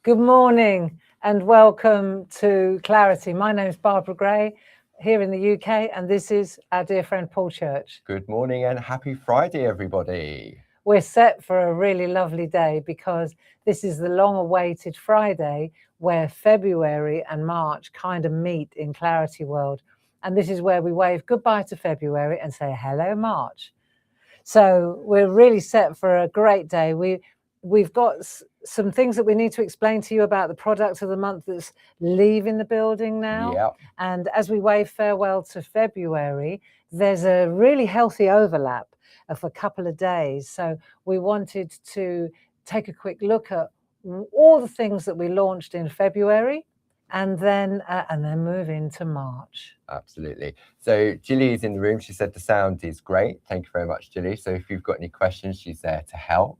Good morning and welcome to Clarity. My name is Barbara Gray here in the UK, and this is our dear friend Paul Church. Good morning and happy Friday, everybody. We're set for a really lovely day because this is the long-awaited Friday where February and March kind of meet in Clarity World. And this is where we wave goodbye to February and say hello, March. So we're really set for a great day. We've got some things that we need to explain to you about the product of the month that's leaving the building now. Yep. And as we wave farewell to February, there's a really healthy overlap of a couple of days. So we wanted to take a quick look at all the things that we launched in February and then move into March. Absolutely. So Gilly is in the room. She said the sound is great. Thank you very much, Gilly. So if you've got any questions, she's there to help.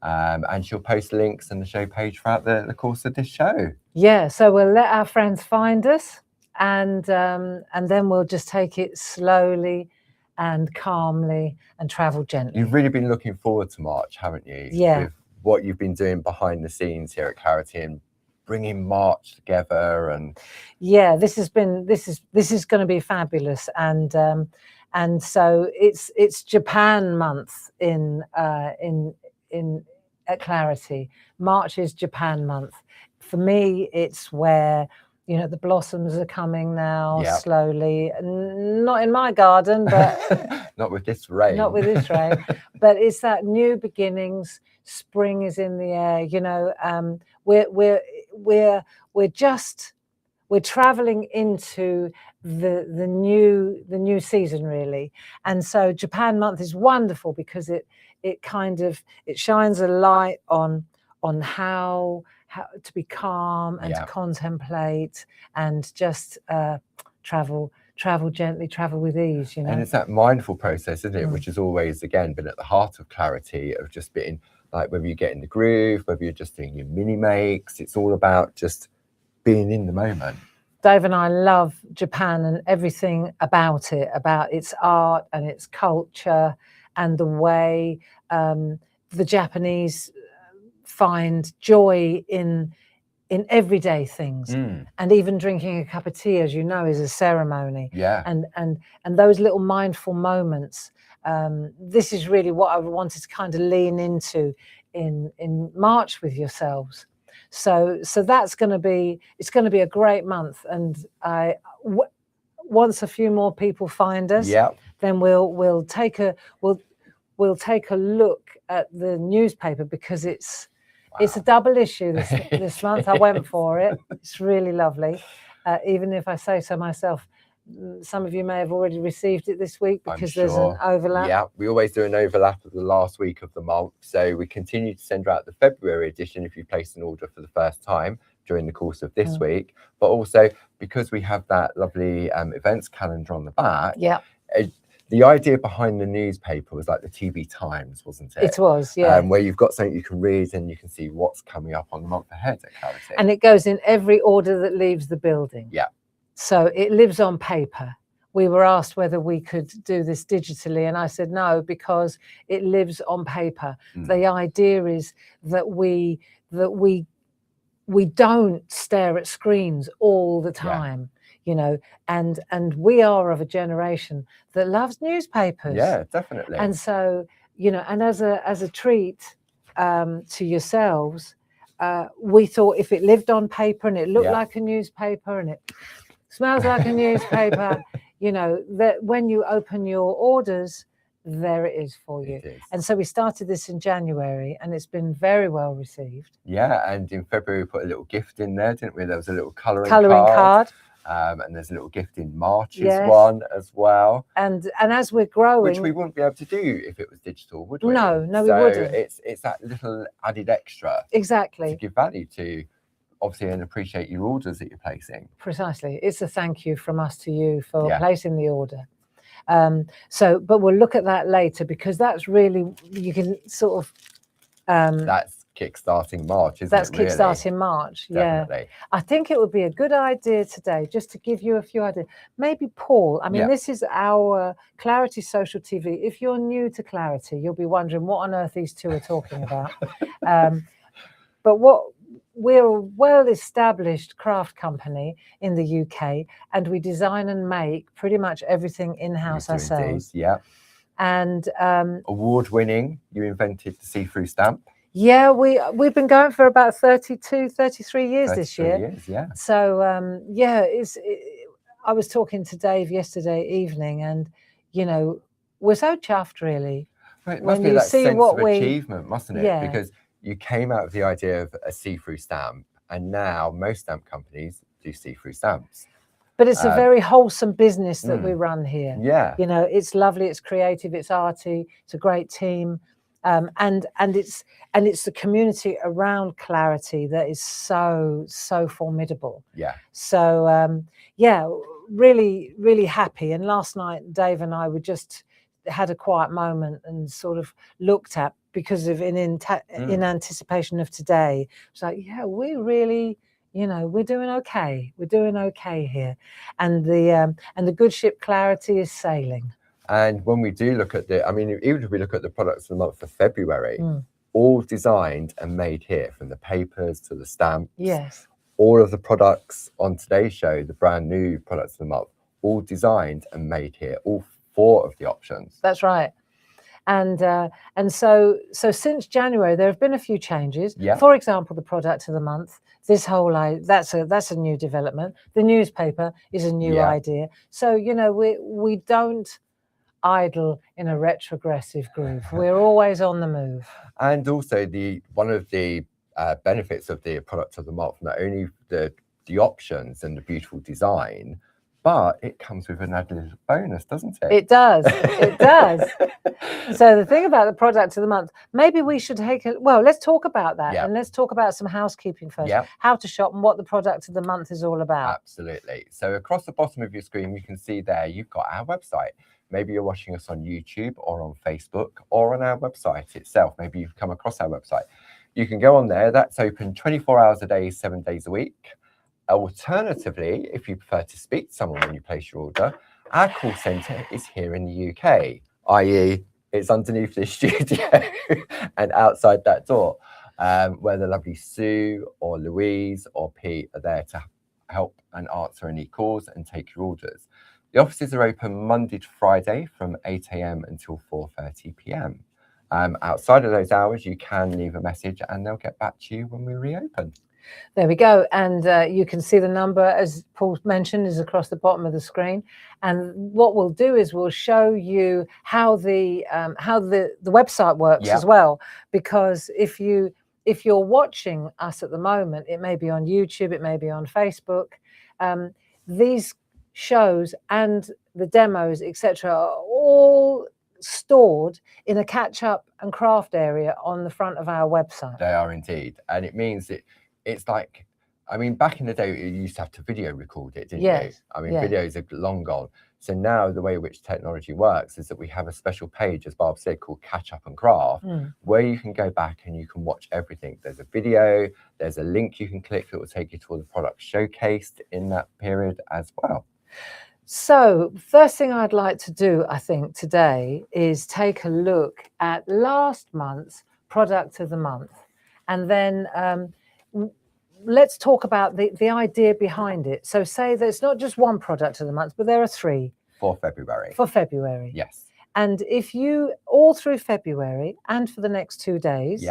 And she'll post links and the show page throughout the course of this show. Yeah, so we'll let our friends find us and then we'll just take it slowly and calmly and travel gently. You've really been looking forward to March, haven't you? Yeah. With what you've been doing behind the scenes here at Clarity and bringing March together. And yeah, this is going to be fabulous. And so it's Japan month at Clarity. March is Japan month. For me, it's where, you know, the blossoms are coming now. Yep. Slowly. Not in my garden, but not with this rain. Not with this rain. But it's that new beginnings. Spring is in the air. You know, we're traveling into the new season, really. And so Japan month is wonderful because it shines a light on how to be calm and to contemplate and just travel gently, travel with ease, you know. And it's that mindful process, isn't it? Which has always, again, been at the heart of Clarity, of just being like, whether you get in the groove, whether you're just doing your mini makes, it's all about just being in the moment. Dave and I love Japan and everything about it, about its art and its culture and the way the Japanese find joy in everyday things. And even drinking a cup of tea, as you know, is a ceremony. Yeah. And those little mindful moments, this is really what I wanted to kind of lean into in March with yourselves. So that's going to be a great month. And once a few more people find us, then we'll take a look at the newspaper, because it's a double issue this month. I went for it. It's really lovely. Even if I say so myself, some of you may have already received it this week because there's an overlap. Yeah, we always do an overlap of the last week of the month. So we continue to send out the February edition if you placed an order for the first time during the course of this week. But also, because we have that lovely events calendar on the back, the idea behind the newspaper was like the TV Times, wasn't it? It was, yeah. Where you've got something you can read and you can see what's coming up on the month ahead at Clarity. And it goes in every order that leaves the building. Yeah. So it lives on paper. We were asked whether we could do this digitally, and I said no, because it lives on paper. The idea is that we don't stare at screens all the time. You know, and we are of a generation that loves newspapers. Yeah, definitely. And so, you know, and as a treat to yourselves, we thought if it lived on paper and it looked like a newspaper and it smells like a newspaper, you know, that when you open your orders, there it is for you. And so we started this in January and it's been very well received. Yeah, and in February we put a little gift in there, didn't we? There was a little colouring card. And there's a little gift in March's one as well. And as we're growing, which we wouldn't be able to do if it was digital, would we? No, we wouldn't. It's that little added extra. Exactly. To give value to, obviously, and appreciate your orders that you're placing. Precisely. It's a thank you from us to you for placing the order. But we'll look at that later, because that's really, you can sort of that's kickstarting March, isn't it? That's kickstarting March. Definitely. Yeah. I think it would be a good idea today, just to give you a few ideas. Maybe Paul, I mean, this is our Clarity Social TV. If you're new to Clarity, you'll be wondering what on earth these two are talking about. But we're a well-established craft company in the UK, and we design and make pretty much everything in-house do ourselves. indeed, yeah. And Award-winning, you invented the see-through stamp. yeah, we've been going for about 32, 33 years this 33 year. years, yeah. So yeah, I was talking to Dave yesterday evening, and you know, we're so chuffed, really. Well, it when must be you that see sense what of we- achievement, mustn't it? Yeah. Because you came out of the idea of a see-through stamp, and now most stamp companies do see-through stamps. But it's a very wholesome business that we mm. run here. Yeah. You know, it's lovely, it's creative, it's arty, it's a great team. And it's the community around Clarity that is so formidable. Yeah. So yeah, really, really happy. And last night, Dave and I were just had a quiet moment and sort of looked at, because of in anticipation of today. It's like, yeah, we really, you know, we're doing okay. We're doing okay here, and the good ship Clarity is sailing. And when we do look at I mean, even if we look at the products of the month for February, all designed and made here, from the papers to the stamps. Yes. All of the products on today's show, the brand new products of the month, all designed and made here. All 4 of the options. That's right. And so since January, there have been a few changes. Yeah. For example, the product of the month. This whole that's a new development. The newspaper is a new idea. So you know, we don't idle in a retrogressive groove. We're always on the move. And also one of the benefits of the product of the month, not only the options and the beautiful design, but it comes with an added little bonus, doesn't it? It does. It does. So the thing about the product of the month, maybe we should let's talk about that. And let's talk about some housekeeping first. How to shop and what the product of the month is all about. Absolutely. So across the bottom of your screen, you can see there you've got our website. Maybe you're watching us on YouTube or on Facebook or on our website itself. Maybe you've come across our website. You can go on there. That's open 24 hours a day, 7 days a week. Alternatively, if you prefer to speak to someone when you place your order, our call centre is here in the UK, i.e. it's underneath this studio and outside that door, where the lovely Sue or Louise or Pete are there to help and answer any calls and take your orders. The offices are open Monday to Friday from 8 AM until 4:30 PM. Outside of those hours, you can leave a message and they'll get back to you when we reopen. There we go. And you can see the number, as Paul mentioned, is across the bottom of the screen. And what we'll do is we'll show you how the website works as well. Because if you're watching us at the moment, it may be on YouTube, it may be on Facebook. These shows and the demos, etc., are all stored in a catch-up and craft area on the front of our website. They are indeed. And it means that it's like, I mean, back in the day, you used to have to video record it, didn't you? I mean, videos are long gone. So now the way in which technology works is that we have a special page, as Barb said, called Catch Up and Craft, where you can go back and you can watch everything. There's a video, there's a link you can click that will take you to all the products showcased in that period as well. So first thing I'd like to do, I think, today is take a look at last month's product of the month. And then let's talk about the idea behind it. So say there's not just one product of the month, but there are 3. For February. For February. Yes. And if you, all through February and for the next 2 days,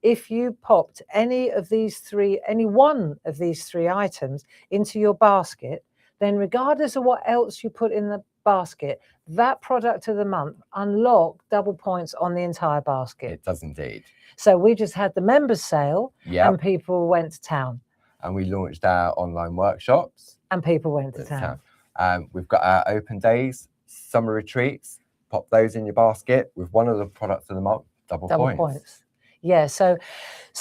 if you popped any one of these 3 items into your basket, then regardless of what else you put in the basket, that product of the month unlocked double points on the entire basket. It does indeed. So we just had the members sale and people went to town. And we launched our online workshops. And people went to town. We've got our open days, summer retreats, pop those in your basket with one of the products of the month, double points. Yeah, so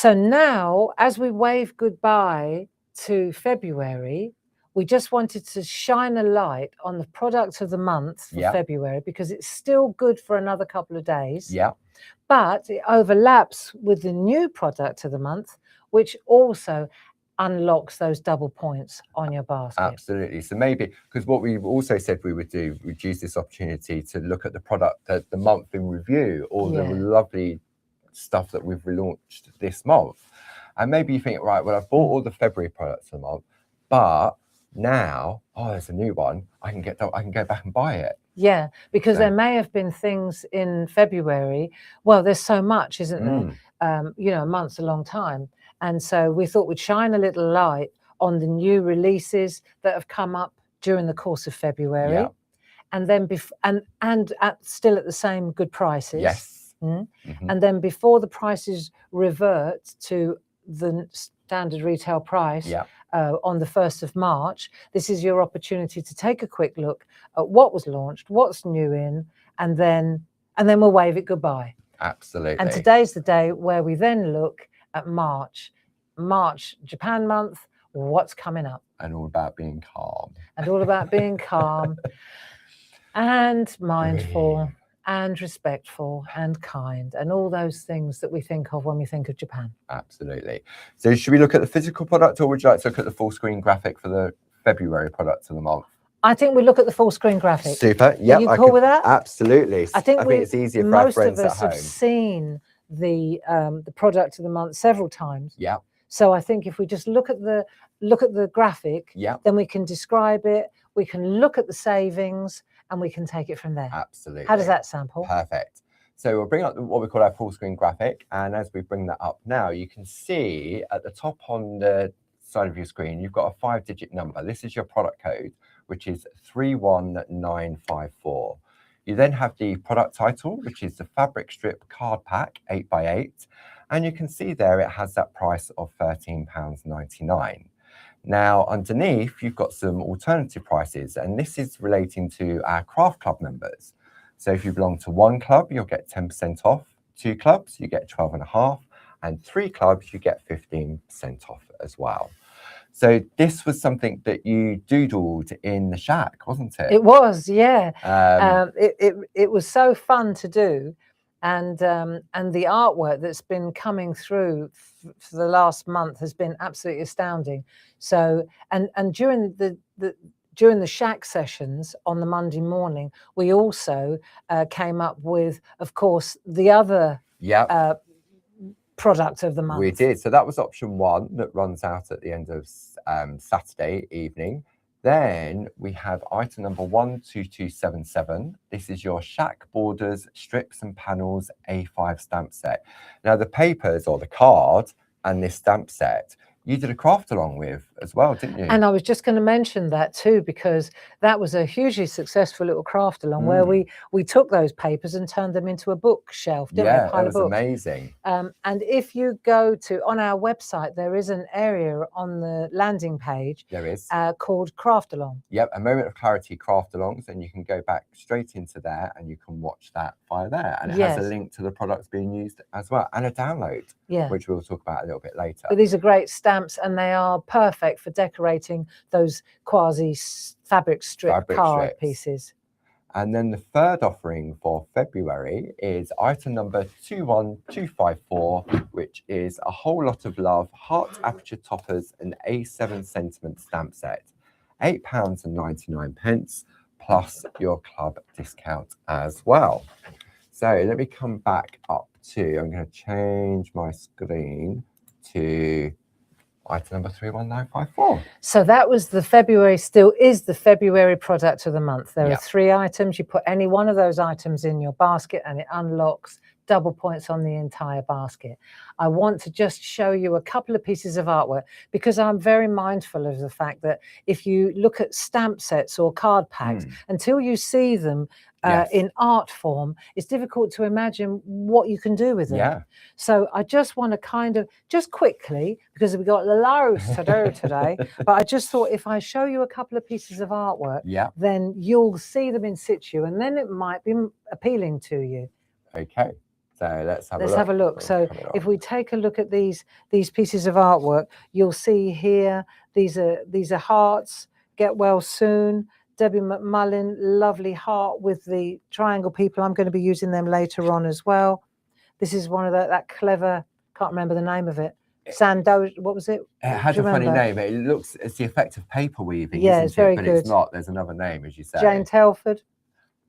now as we wave goodbye to February, we just wanted to shine a light on the product of the month for February, because it's still good for another couple of days. But it overlaps with the new product of the month, which also unlocks those double points on your basket. Absolutely. So maybe, because what we've also said we would do, we'd use this opportunity to look at the product, the month in review, all the lovely stuff that we've relaunched this month. And maybe you think, right, well, I've bought all the February products of the month, but now, oh, there's a new one. I can go back and buy it. Yeah, because So- there may have been things in February. Well, there's so much, isn't there? You know, a month's a long time. And so we thought we'd shine a little light on the new releases that have come up during the course of February. Yeah. And then still at the same good prices. Yes. And then before the prices revert to the standard retail price, on the 1st of March, this is your opportunity to take a quick look at what was launched, what's new in, and then we'll wave it goodbye. Absolutely. And today's the day where we then look at March, Japan month, what's coming up. And all about being calm. And all about being calm and mindful. Breathe. And respectful and kind and all those things that we think of when we think of Japan. Absolutely. So should we look at the physical product, or would you like to look at the full screen graphic for the February products of the month? I think we look at the full screen graphic. Super. Yeah. Are you cool with that? Absolutely. I think it's easier for our friends most of at us home. have seen the product of the month several times. Yeah. So I think if we just look at the graphic, then we can describe it. We can look at the savings. And we can take it from there. Absolutely. How does that sound, Paul? Perfect. So we'll bring up what we call our full screen graphic. And as we bring that up now, you can see at the top on the side of your screen, you've got a 5-digit number. This is your product code, which is 31954. You then have the product title, which is the fabric strip card pack 8x8. And you can see there it has that price of £13.99. Now, underneath, you've got some alternative prices, and this is relating to our Craft Club members. So if you belong to 1 club, you'll get 10% off. 2 clubs, you get 12.5, and 3 clubs, you get 15% off as well. So this was something that you doodled in the shack, wasn't it? It was, yeah. It was so fun to do. And the artwork that's been coming through for the last month has been absolutely astounding. So and during the shack sessions on the Monday morning, we also came up with, of course, the other product of the month. We did. So that was option 1 that runs out at the end of Saturday evening. Then we have item number 12277. This is your Shack Borders Strips and Panels A5 stamp set. Now the papers or the card and this stamp set, you did a craft along with as well, didn't you? And I was just going to mention that too, because that was a hugely successful little craft along where we took those papers and turned them into a bookshelf, didn't we? Yeah, that was amazing. And if you go on our website, there is an area on the landing page. There is. Called Craft Along. Yep, a moment of clarity craft alongs, and you can go back straight into there and you can watch that via there. And it has a link to the products being used as well, and a download, which we'll talk about a little bit later. But these are great stamps, and they are perfect for decorating those quasi fabric strip card pieces. And then the third offering for February is item number 21254, which is a whole lot of love, heart aperture toppers, and A7 sentiment stamp set. £8.99 plus your club discount as well. So let me come back up to, I'm going to change my screen to item number 31954. So that was the February, still is the February product of the month. There are 3 items. You put any one of those items in your basket and it unlocks double points on the entire basket. I want to just show you a couple of pieces of artwork because I'm very mindful of the fact that if you look at stamp sets or card packs, until you see them in art form, it's difficult to imagine what you can do with them. Yeah. So I just want to kind of, just quickly, because we've got loads to do today, but I just thought if I show you a couple of pieces of artwork, then you'll see them in situ and then it might be appealing to you. Okay. So let's have a look. So if we take a look at these pieces of artwork, you'll see here, these are hearts, get well soon. Debbie McMullin, lovely heart with the triangle people. I'm going to be using them later on as well. This is one of that clever, can't remember the name of it. Sando, what was it? It has a funny name. It looks, it's the effect of paper weaving. Yeah, it's very good. good. It's not. There's another name, as you say. Jane Telford.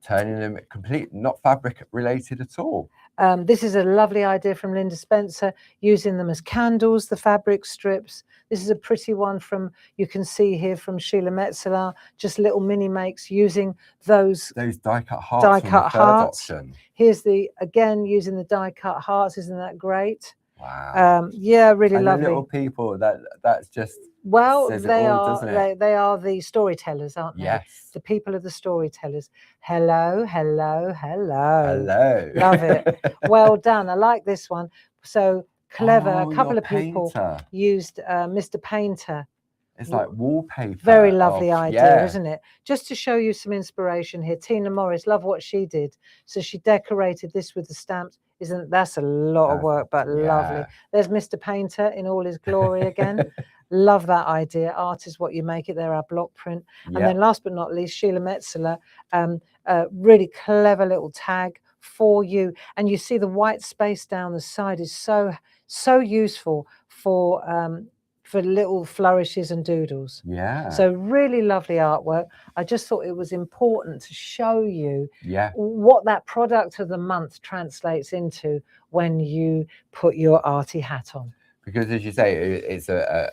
Turning them complete, not fabric related at all. This is a lovely idea from Linda Spencer, using them as candles, the fabric strips. This is a pretty one from, you can see here, from Sheila Metzeler, just little mini makes using those die-cut hearts. Die-cut hearts. Option. Here's the, again, using the die-cut hearts. Isn't that great? Wow. Yeah, really and lovely. The little people, that's just, well, says it they all, are doesn't it? they are the storytellers, aren't they? Yes. The people are the storytellers. Hello, hello, hello. Hello. Love it. Well done. I like this one. So clever. Oh, a couple your of people painter. used Mr. Painter. It's like wallpaper. Very lovely of, idea, yeah. isn't it? Just to show you some inspiration here. Tina Morris, love what she did. So she decorated this with the stamps. That's a lot of work, but lovely. There's Mr. Painter in all his glory again. Love that idea. Art is what you make it. There, our block print. And then last but not least, Sheila Metzeler, really clever little tag for you. And you see the white space down the side is so useful for little flourishes and doodles. Yeah. So really lovely artwork. I just thought it was important to show you what that product of the month translates into when you put your arty hat on. Because as you say, it's a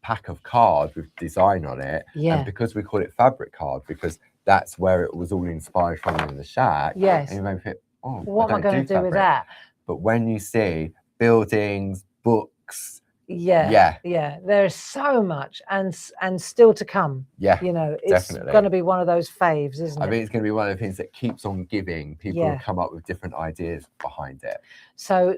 pack of cards with design on it. Yeah. And because we call it fabric card, because that's where it was all inspired from in the shack. Yes. And you may think, oh, what am I going to do with that? But when you see buildings, books, there's so much and still to come. You know, it's going to be one of those faves, isn't it? I mean, it's going to be one of the things that keeps on giving. People will come up with different ideas behind it. So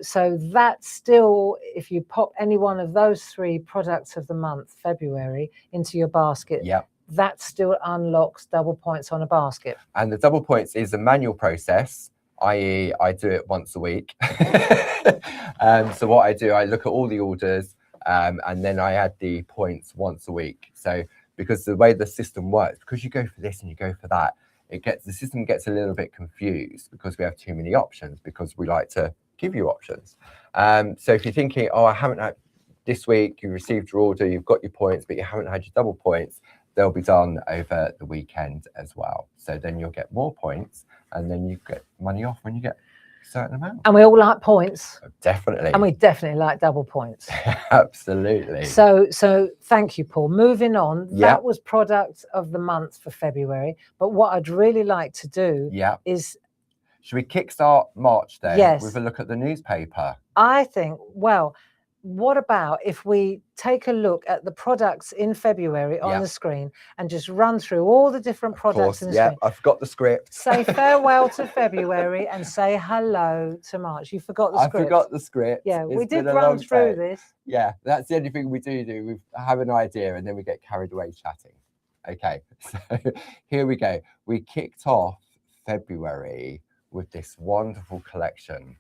that's still, if you pop any one of those 3 products of the month, February, into your basket, that still unlocks double points on a basket. And the double points is a manual process, i.e. I do it once a week. So what I do, I look at all the orders, and then I add the points once a week. So because the way the system works, because you go for this and you go for that, the system gets a little bit confused because we have too many options, because we like to give you options. So if you're thinking, oh, I haven't had this week, you received your order, you've got your points, but you haven't had your double points, they'll be done over the weekend as well. So then you'll get more points, and then you get money off when you get a certain amount. And we all like points. Definitely. And we definitely like double points. Absolutely. So thank you, Paul. Moving on, that was product of the month for February. But what I'd really like to do is... Should we kickstart March then? Yes. With a look at the newspaper? I think, well, what about if we take a look at the products in February on the screen and just run through all the different products in the screen? I've got the script. Say farewell to February and say hello to March. You forgot the script. I forgot the script. Yeah, we did run through this. Yeah, that's the only thing we do. We have an idea and then we get carried away chatting. Okay, so here we go. We kicked off February with this wonderful collection.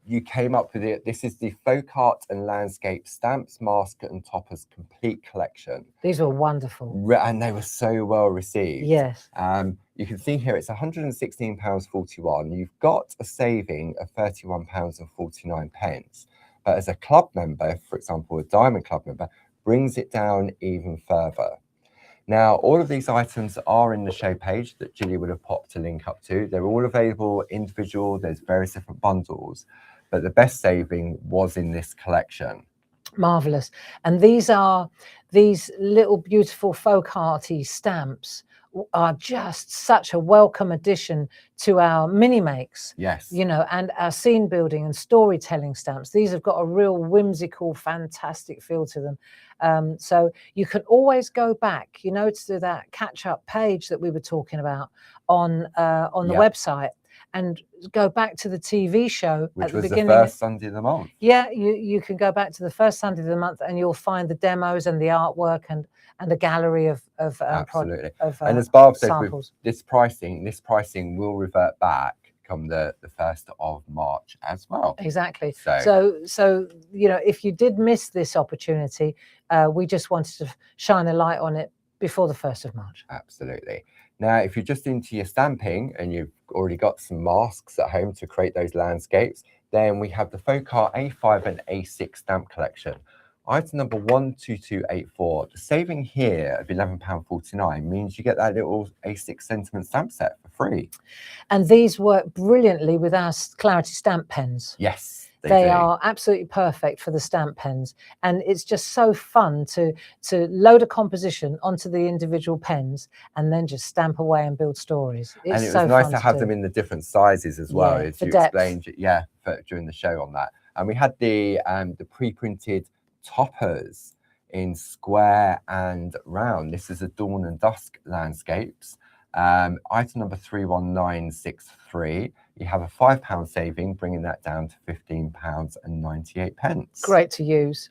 You came up with it. This is the Folk Art and Landscape Stamps, Mask and Toppers Complete Collection. These were wonderful. And they were so well received. Yes. You can see here it's £116.41. You've got a saving of £31.49. But as a club member, for example, a Diamond Club member, brings it down even further. Now, all of these items are in the show page that Julie would have popped a link up to. They're all available individual. There's various different bundles. But the best saving was in this collection. Marvellous. And these little beautiful folk arty stamps are just such a welcome addition to our mini makes. Yes. You know, and our scene building and storytelling stamps. These have got a real whimsical, fantastic feel to them. So you can always go back, you know, to that catch-up page that we were talking about on the website, and go back to the TV show which at the was beginning. The first Sunday of the month. Yeah, you can go back to the first Sunday of the month and you'll find the demos and the artwork and a gallery of absolutely. And as Barb said, samples. With this pricing will revert back come the 1st of March as well. Exactly. So you know, if you did miss this opportunity, we just wanted to shine a light on it before the 1st of March. Absolutely. Now, if you're just into your stamping and you've already got some masks at home to create those landscapes, then we have the Folk Art A5 and A6 stamp collection. Item number 12284. The saving here of £11.49 means you get that little A6 sentiment stamp set for free. And these work brilliantly with our Clarity stamp pens. Yes, They do. are absolutely perfect for the stamp pens, and it's just so fun to load a composition onto the individual pens and then just stamp away and build stories. It's And it was so nice fun to have do. them in the different sizes as well, Yeah, as for you depth. explained, during the show on that. And we had the pre-printed toppers in square and round. This is a dawn and dusk landscapes. Item number 31963. You have a £5 saving, bringing that down to £15.98. Great to use.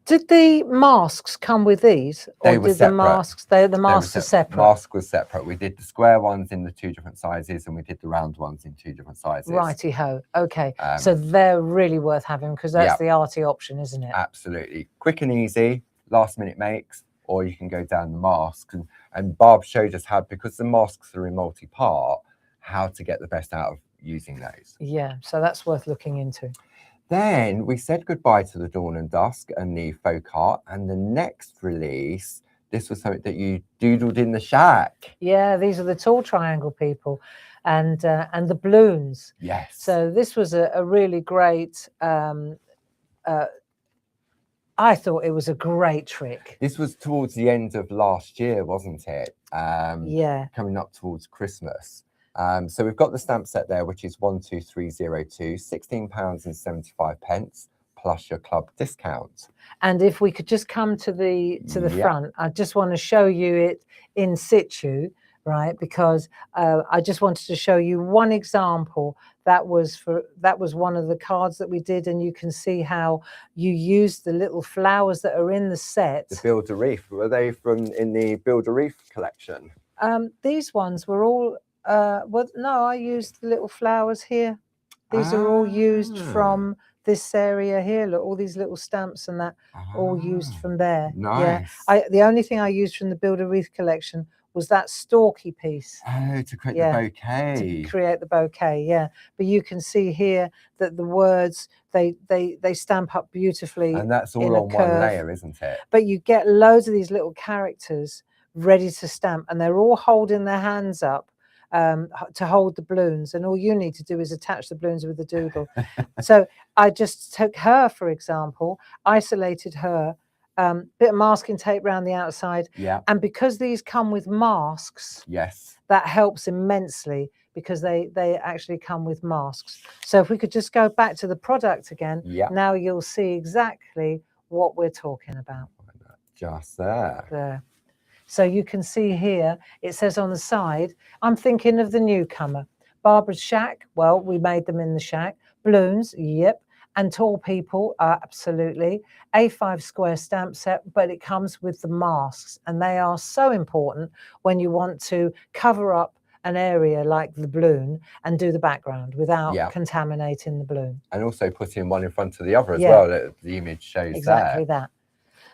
Did the masks come with these, or They were did separate. the masks? The masks are separate. Mask was separate. We did the square ones in the 2 different sizes, and we did the round ones in 2 different sizes. Righty ho. Okay, so they're really worth having because that's the arty option, isn't it? Absolutely, quick and easy, last minute makes, or you can go down the masks. And Barb showed us how, because the masks are in multi-part, how to get the best out of using those. Yeah, so that's worth looking into. Then we said goodbye to the Dawn and Dusk and the folk art, and the next release, this was something that you doodled in the shack. Yeah, these are the tall triangle people, and the balloons. Yes. So this was a really great. I thought it was a great trick. This was towards the end of last year, wasn't it? Yeah. Coming up towards Christmas. So we've got the stamp set there, which is 12302, £16.75 plus your club discount. And if we could just come to the front, I just want to show you it in situ, right? Because I just wanted to show you one example. That was one of the cards that we did, and you can see how you used the little flowers that are in the set. The Build a Reef, were they in the Build a Reef collection? These ones were all. Well, no, I used the little flowers here. These are all used from this area here. Look, all these little stamps and that, all used from there. Nice. Yeah. The only thing I used from the Build a Wreath collection was that stalky piece. Oh, to create the bouquet. To create the bouquet, yeah. But you can see here that the words, they stamp up beautifully. And that's all on one layer, isn't it? But you get loads of these little characters ready to stamp, and they're all holding their hands up to hold the balloons, and all you need to do is attach the balloons with the doodle. So I just took her, for example, isolated her, bit of masking tape around the outside. Yeah. And because these come with masks, yes, that helps immensely because they actually come with masks. So if we could just go back to the product again, now you'll see exactly what we're talking about. Just there. There. So you can see here, it says on the side, I'm thinking of the newcomer. Barbara's shack, well, we made them in the shack. Balloons, yep. And tall people, absolutely. A5 square stamp set, but it comes with the masks. And they are so important when you want to cover up an area like the balloon and do the background without contaminating the balloon. And also putting one in front of the other as well, that the image shows exactly that.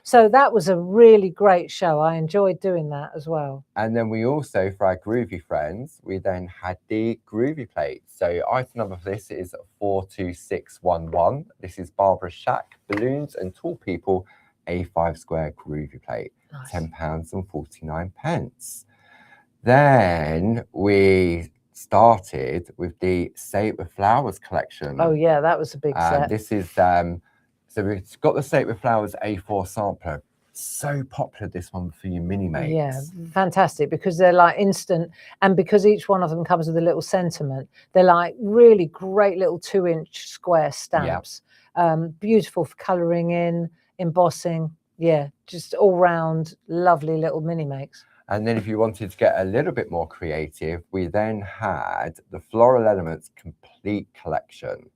So that was a really great show. I enjoyed doing that as well. And then we also, for our groovy friends, we then had the groovy plate. So item number for this is 42611. This is Barbara's Shack, balloons and tall people, A5 square groovy plate, nice. £10.49. Then we started with the Say It With Flowers collection. Oh yeah, that was a big set. This is so we've got the Say It With Flowers A4 sampler. So popular, this one, for your mini makes. Yeah, fantastic, because they're like instant, and because each one of them comes with a little sentiment, they're like really great little 2-inch square stamps. Beautiful for colouring in, embossing. Yeah, just all round lovely little mini makes. And then if you wanted to get a little bit more creative, we then had the Floral Elements Complete Collection.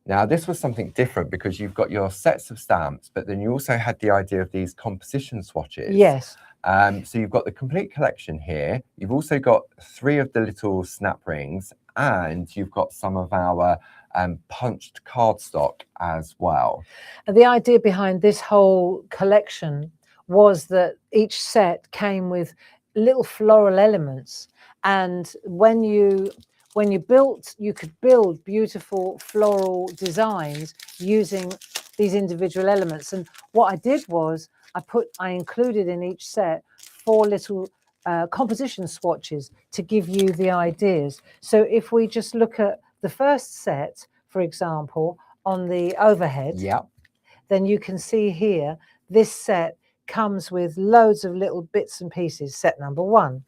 Now, this was something different because you've got your sets of stamps, but then you also had the idea of these composition swatches. Yes. So you've got the complete collection here. You've also got 3 of the little snap rings, and you've got some of our punched cardstock as well. And the idea behind this whole collection was that each set came with little floral elements, and when you built, you could build beautiful floral designs using these individual elements. And what I did was I included in each set 4 little composition swatches to give you the ideas. So if we just look at the first set, for example, on the overhead, Yeah. then you can see here, this set comes with loads of little bits and pieces, set number 1.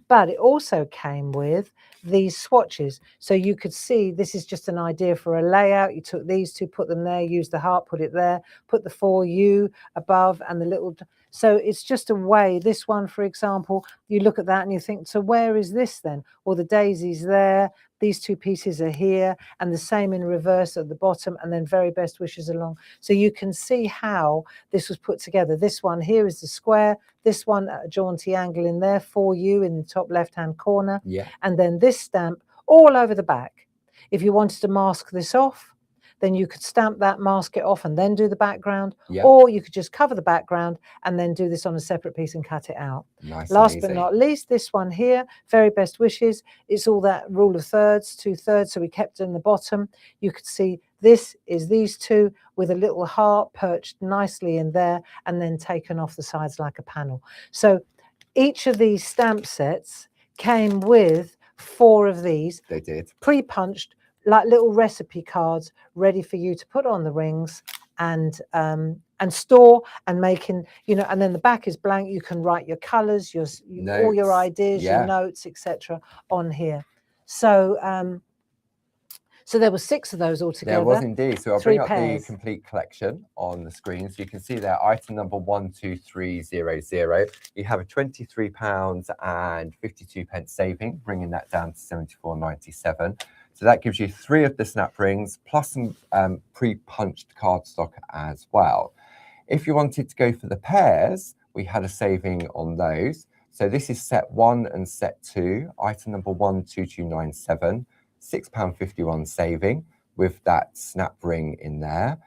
But it also came with these swatches. So you could see this is just an idea for a layout. You took these 2, put them there, use the heart, put it there, put the 4U above and the little. So it's just a way. This one, for example, you look at that and you think, so where is this then? Well, the daisy's there. These 2 pieces are here, and the same in reverse at the bottom, and then very best wishes along. So you can see how this was put together. This one here is the square, this one at a jaunty angle in there, 4U in the top left-hand corner, Yeah. and then this stamp all over the back. If you wanted to mask this off, then you could stamp that, mask it off, and then do the background, Yeah. or you could just cover the background and then do this on a separate piece and cut it out. Nice. Last but not least, this one here, very best wishes. It's all that rule of thirds, 2/3. So we kept it in the bottom. You could see this is these 2 with a little heart perched nicely in there and then taken off the sides like a panel. So each of these stamp sets came with 4 of these. They did. Pre-punched, like little recipe cards ready for you to put on the rings and store and making, you know, and then the back is blank. You can write your colors, all your ideas, your notes, etc. on here. So so there were 6 of those altogether. There was indeed. So I'll 3 bring up pairs. the complete collection on the screen. So you can see there, item number 12300. You have a £23.52 saving, bringing that down to £74.97. So that gives you 3 of the snap rings plus some pre-punched cardstock as well. If you wanted to go for the pairs, we had a saving on those. So this is set 1 and set 2, item number 12297, £6.51 saving with that snap ring in there.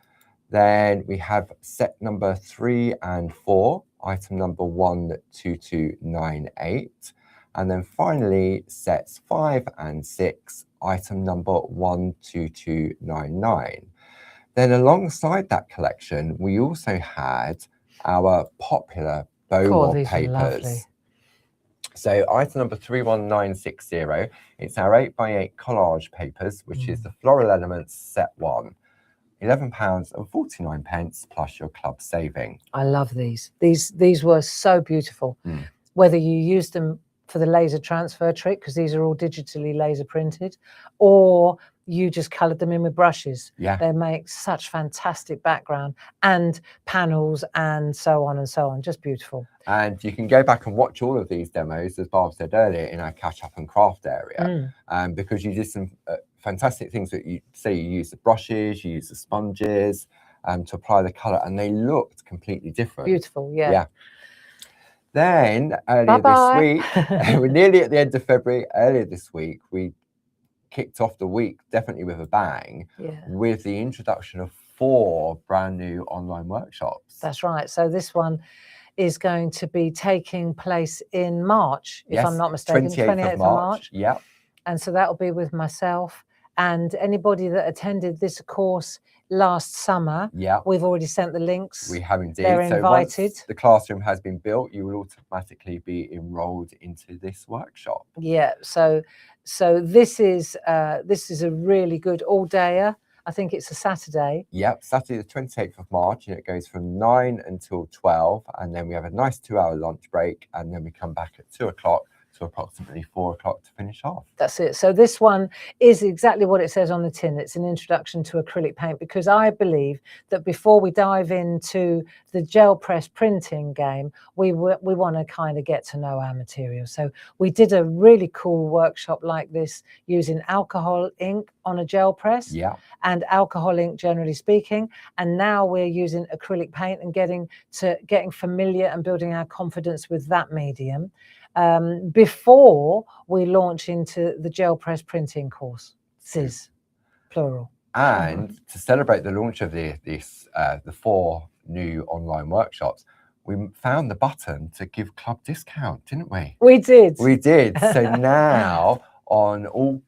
Then we have set number 3 and 4, item number 12298. And then finally, sets 5 and 6, item number 12299. Then alongside that collection, we also had our popular Bowmore papers. So item number 31960, it's our 8x8 collage papers, which is the Floral Elements set 1. £11.49 plus your club saving. I love these. These were so beautiful. Whether you used them for the laser transfer trick, because these are all digitally laser printed, or you just coloured them in with brushes. Yeah. They make such fantastic background and panels and so on and so on. Just beautiful. And you can go back and watch all of these demos, as Barb said earlier, in our Catch Up and Craft area, because you did some fantastic things. That you say you use the brushes, you use the sponges to apply the colour, and they looked completely different. Beautiful, yeah. Then earlier this week, we're nearly at the end of February, earlier this week, we kicked off the week definitely with a bang with the introduction of 4 brand new online workshops. That's right. So this one is going to be taking place in March, if I'm not mistaken, 28th of March. Yeah. And so that will be with myself and anybody that attended this course last summer. Yeah. We've already sent the links. We have indeed. They're invited. Once the classroom has been built, you will automatically be enrolled into this workshop. Yeah. So this is a really good all-dayer. I think it's a Saturday. Yep, Saturday the 28th of March, and it goes from 9 until 12, and then we have a nice 2-hour lunch break, and then we come back at 2 o'clock to approximately 4 o'clock to finish off. That's it. So this one is exactly what it says on the tin. It's an introduction to acrylic paint, because I believe that before we dive into the gel press printing game, we want to kind of get to know our material. So we did a really cool workshop like this using alcohol ink on a gel press, and alcohol ink generally speaking, and now we're using acrylic paint and getting familiar and building our confidence with that medium. Before we launch into the gel press printing courses, plural. And to celebrate the launch of the 4 new online workshops, we found the button to give club discount, didn't we? We did. We did. So now on all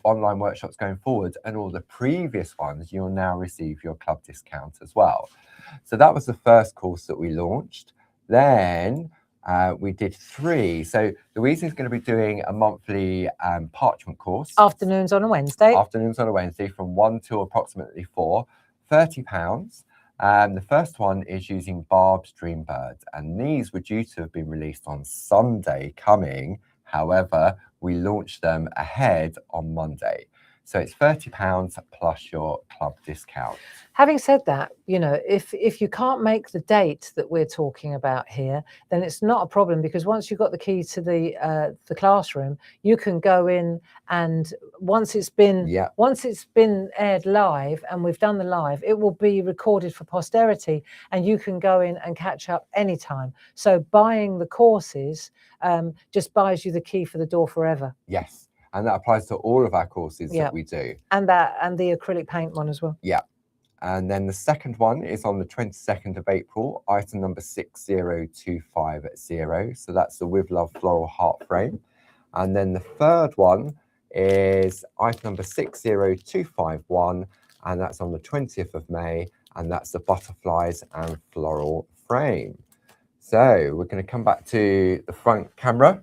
online workshops going forward and all the previous ones, you'll now receive your club discount as well. So that was the first course that we launched. Then we did 3. So Louise is going to be doing a monthly parchment course. Afternoons on a Wednesday. Afternoons on a Wednesday from 1 till approximately 4, £30. The first one is using Barb's Dreambirds, and these were due to have been released on Sunday coming. However, we launched them ahead on Monday. So it's £30 plus your club discount. Having said that, you know, if you can't make the date that we're talking about here, then it's not a problem, because once you've got the key to the classroom, you can go in, and once it's been aired live and we've done the live, it will be recorded for posterity, and you can go in and catch up anytime. So buying the courses just buys you the key for the door forever. Yes. And that applies to all of our courses that we do. And the acrylic paint one as well. Yeah. And then the second one is on the 22nd of April, item number 60250. So that's the With Love Floral Heart Frame. And then the third one is item number 60251. And that's on the 20th of May. And that's the Butterflies and Floral Frame. So we're going to come back to the front camera.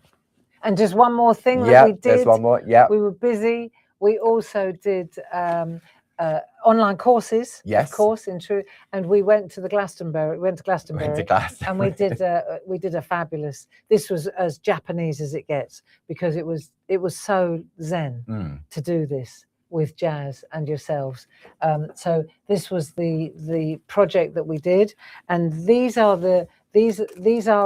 And just one more thing that we did. There's one more. Yeah. We were busy. We also did online courses, yes, of course, in truth. And we went to Glastonbury. And we did a fabulous. This was as Japanese as it gets, because it was so zen to do this with Jazz and yourselves. So this was the project that we did, and these are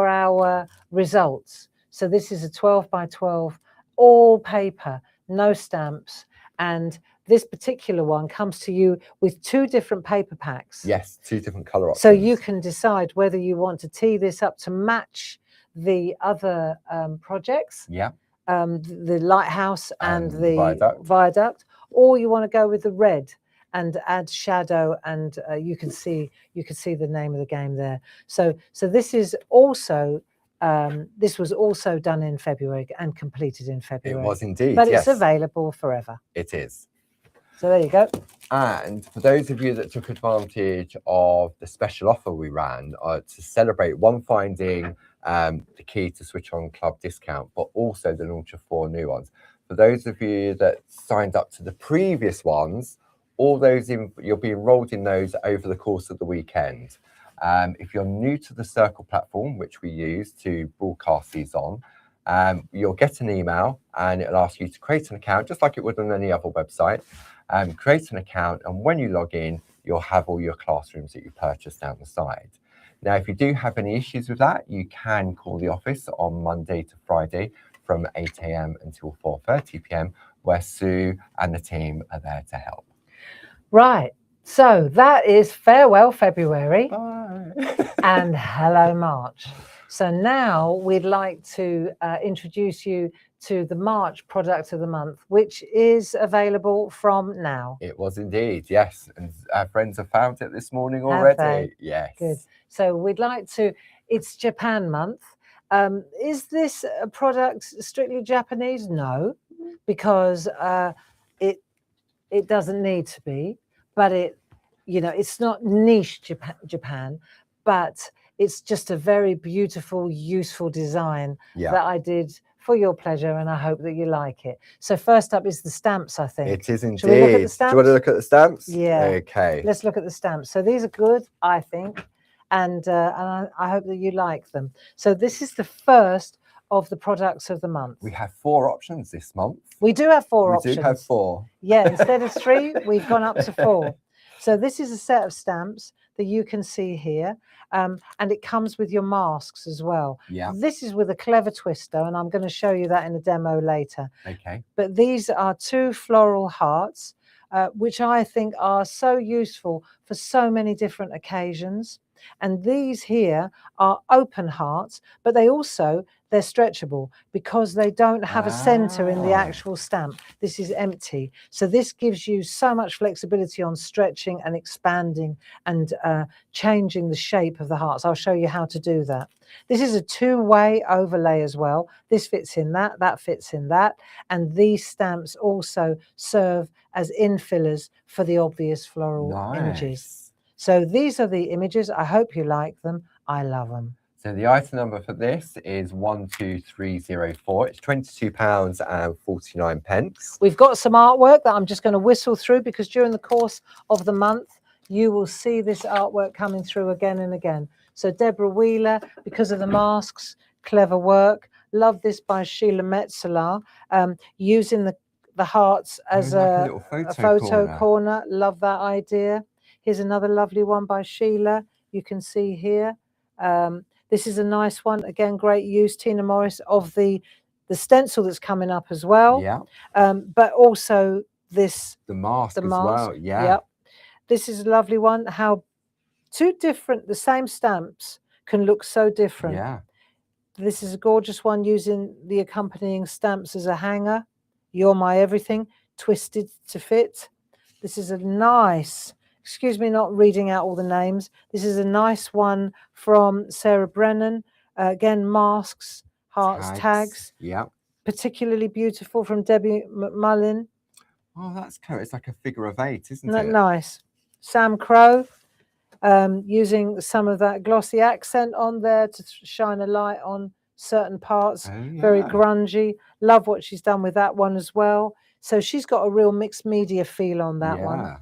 our results. So this is a 12 by 12, all paper, no stamps. And this particular one comes to you with 2 different paper packs. Yes, 2 different colour options. So you can decide whether you want to tee this up to match the other projects. Yeah. The lighthouse and the viaduct, or you want to go with the red and add shadow, and you can see the name of the game there. So this is also. This was also done in February and completed in February. It was indeed, but it's available forever. It is. So there you go. And for those of you that took advantage of the special offer we ran to celebrate one finding the key to switch on club discount, but also the launch of 4 new ones. For those of you that signed up to the previous ones, all those you'll be enrolled in those over the course of the weekend. If you're new to the Circle platform, which we use to broadcast these on, you'll get an email and it'll ask you to create an account, just like it would on any other website. Create an account, and when you log in, you'll have all your classrooms that you purchased down the side. Now, if you do have any issues with that, you can call the office on Monday to Friday from 8 AM until 4:30 PM, where Sue and the team are there to help. Right. So that is farewell February. Bye. And hello March. So now we'd like to introduce you to the March product of the month, which is available from now. It was indeed, yes. And our friends have found it this morning already. Yes. Good. So we'd like to, it's Japan month. Is this a product strictly Japanese? No, because it doesn't need to be. But it's not niche Japan, but it's just a very beautiful, useful design that I did for your pleasure, and I hope that you like it. So first up is the stamps, I think. It is indeed. Shall we look at the stamps? Do you want to look at the stamps? Yeah. Okay. Let's look at the stamps. So these are good, I think, and I hope that you like them. So this is the first of the products of the month. We have 4 options this month. We do have 4 options. We do have 4. Yeah, instead of 3, we've gone up to 4. So this is a set of stamps that you can see here, and it comes with your masks as well. Yeah. This is with a clever twister, and I'm going to show you that in a demo later. Okay. But these are 2 floral hearts, which I think are so useful for so many different occasions. And these here are open hearts, but they're stretchable because they don't have a center in the actual stamp. This is empty. So this gives you so much flexibility on stretching and expanding and changing the shape of the hearts. I'll show you how to do that. This is a two-way overlay as well. This fits in that, that fits in that. And these stamps also serve as infillers for the obvious floral images. So these are the images. I hope you like them. I love them. So the item number for this is 12304. It's £22.49. We've got some artwork that I'm just going to whistle through because during the course of the month, you will see this artwork coming through again and again. So Deborah Wheeler, because of the masks, clever work. Love this by Sheila Metzeler, using the hearts as a photo corner. Love that idea. Here's another lovely one by Sheila. You can see here. This is a nice one. Again, great use, Tina Morris, of the stencil that's coming up as well. Yeah. But also this. The mask as well. Yeah. Yep. This is a lovely one. How the same stamps can look so different. Yeah. This is a gorgeous one using the accompanying stamps as a hanger. You're My Everything, twisted to fit. This is a nice, excuse me not reading out all the names. This is a nice one from Sarah Brennan. Again, masks, hearts, tags. Yeah. Particularly beautiful from Debbie McMullin. Oh, that's cool. It's like a figure of 8, isn't it? Nice. Sam Crow, using some of that glossy accent on there to shine a light on certain parts. Oh, yeah. Very grungy. Love what she's done with that one as well. So she's got a real mixed media feel on that one.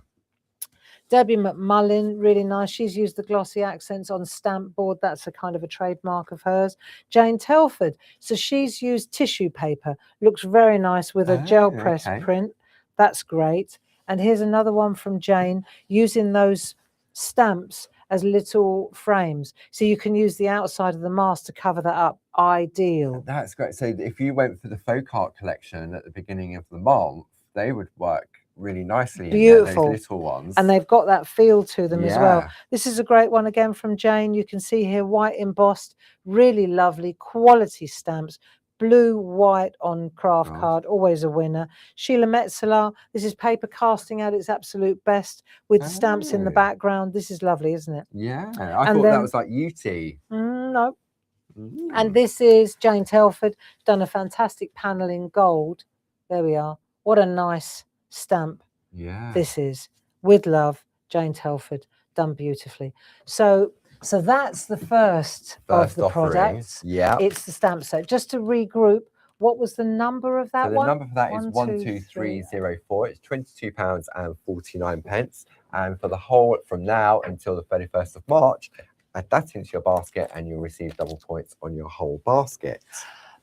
Debbie McMullin, really nice. She's used the glossy accents on stamp board. That's a kind of a trademark of hers. Jane Telford. So she's used tissue paper. Looks very nice with a gel press print. That's great. And here's another one from Jane, using those stamps as little frames. So you can use the outside of the mask to cover that up. Ideal. That's great. So if you went for the folk art collection at the beginning of the month, they would work really nicely. Beautiful. Those little ones. And they've got that feel to them as well. This is a great one again from Jane. You can see here white embossed, really lovely quality stamps. Blue, white on craft card, always a winner. Sheila Metzeler, this is paper casting at its absolute best with stamps in the background. This is lovely, isn't it? Yeah, I thought that was like UT. No. And this is Jane Telford, done a fantastic panel in gold. There we are. What a nice stamp. Yeah. This is, with love, Jane Telford, done beautifully. So that's the first of the products. Yeah. It's the stamp set. Just to regroup, what was the number of that one? The number for that is 12304. It's £22.49. And for the whole, from now until the 31st of March, add that into your basket and you'll receive double points on your whole basket.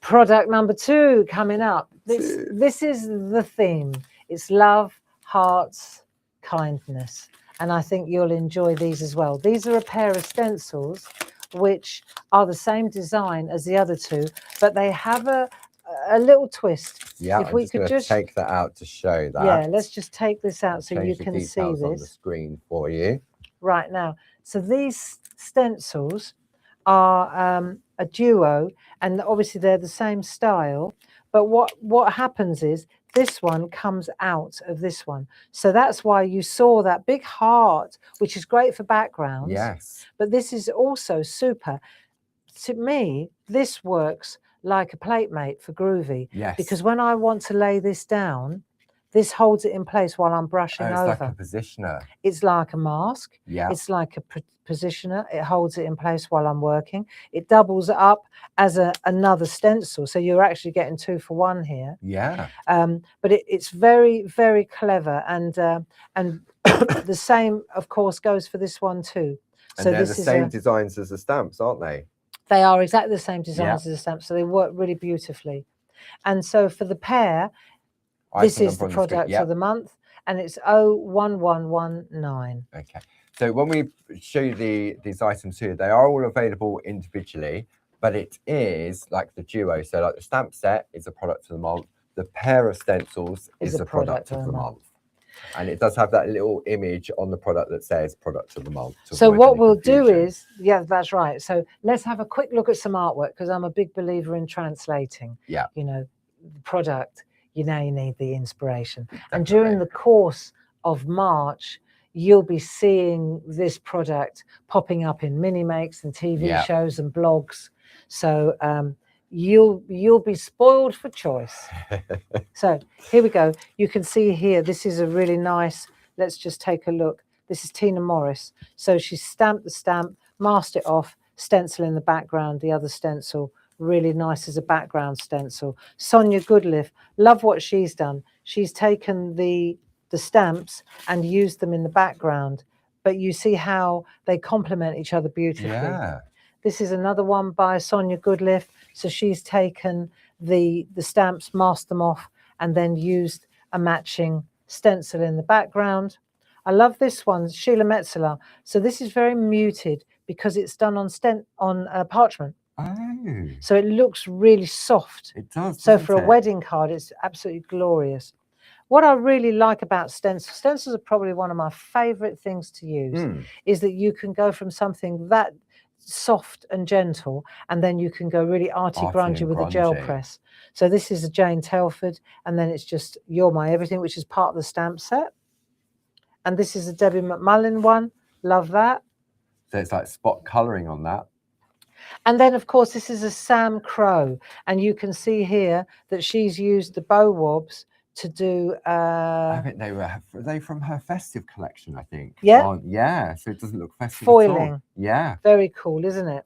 Product number 2 coming up. This is the theme. It's love, hearts, kindness. And I think you'll enjoy these as well. These are a pair of stencils which are the same design as the other two, but they have a little twist. Yeah, if we could just take that out to show that. Yeah, let's just take this out so you can see this on the screen for you right now. So these stencils are a duo, and obviously they're the same style. But what happens is this one comes out of this one. So that's why you saw that big heart, which is great for backgrounds. Yes. But this is also super. To me, this works like a plate mate for Groovy. Yes. Because when I want to lay this down, this holds it in place while I'm brushing over. It's like a positioner. It's like a mask. Yeah. It's like a positioner. It holds it in place while I'm working. It doubles up as another stencil. So you're actually getting 2 for 1 here. Yeah. But it's very, very clever. And the same, of course, goes for this one too. And so they're the same designs as the stamps, aren't they? They are exactly the same designs as the stamps. So they work really beautifully. And so for the pair, this is the product of the month, and it's 01119. Okay. So when we show you these items here, they are all available individually, but it is like the duo. So like the stamp set is a product of the month. The pair of stencils is a product of the month. And it does have that little image on the product that says product of the month. to So avoid what any we'll do confusion. is, yeah, that's right. So let's have a quick look at some artwork, because I'm a big believer in translating. Yeah. You know, the product, you need the inspiration. And during Definitely. the course of March, you'll be seeing this product popping up in mini makes and TV Yeah. shows and blogs. So you'll be spoiled for choice. So here we go. You can see here, this is a really nice, let's just take a look. This is Tina Morris. So she stamped the stamp, masked it off, stencil in the background, the other stencil, really nice as a background stencil. Sonia Goodliff, love what she's done. She's taken the stamps and used them in the background, but you see how they complement each other beautifully. Yeah. This is another one by Sonia Goodliff. So she's taken the stamps, masked them off, and then used a matching stencil in the background. I love this one, Sheila Metzeler. So this is very muted because it's done on parchment. Oh. So it looks really soft. It does. So for a wedding card, it's absolutely glorious. What I really like about stencils are probably one of my favorite things to use, is that you can go from something that soft and gentle, and then you can go really arty grungy with a gel press. So this is a Jane Telford, and then it's just You're My Everything, which is part of the stamp set. And this is a Debbie McMullin one. Love that. So it's like spot colouring on that. And then, of course, this is a Sam Crow. And you can see here that she's used the bow wobs to do... I think were they from her festive collection, I think. Yeah? Yeah, so it doesn't look festive Foiling. at all. Yeah. Very cool, isn't it?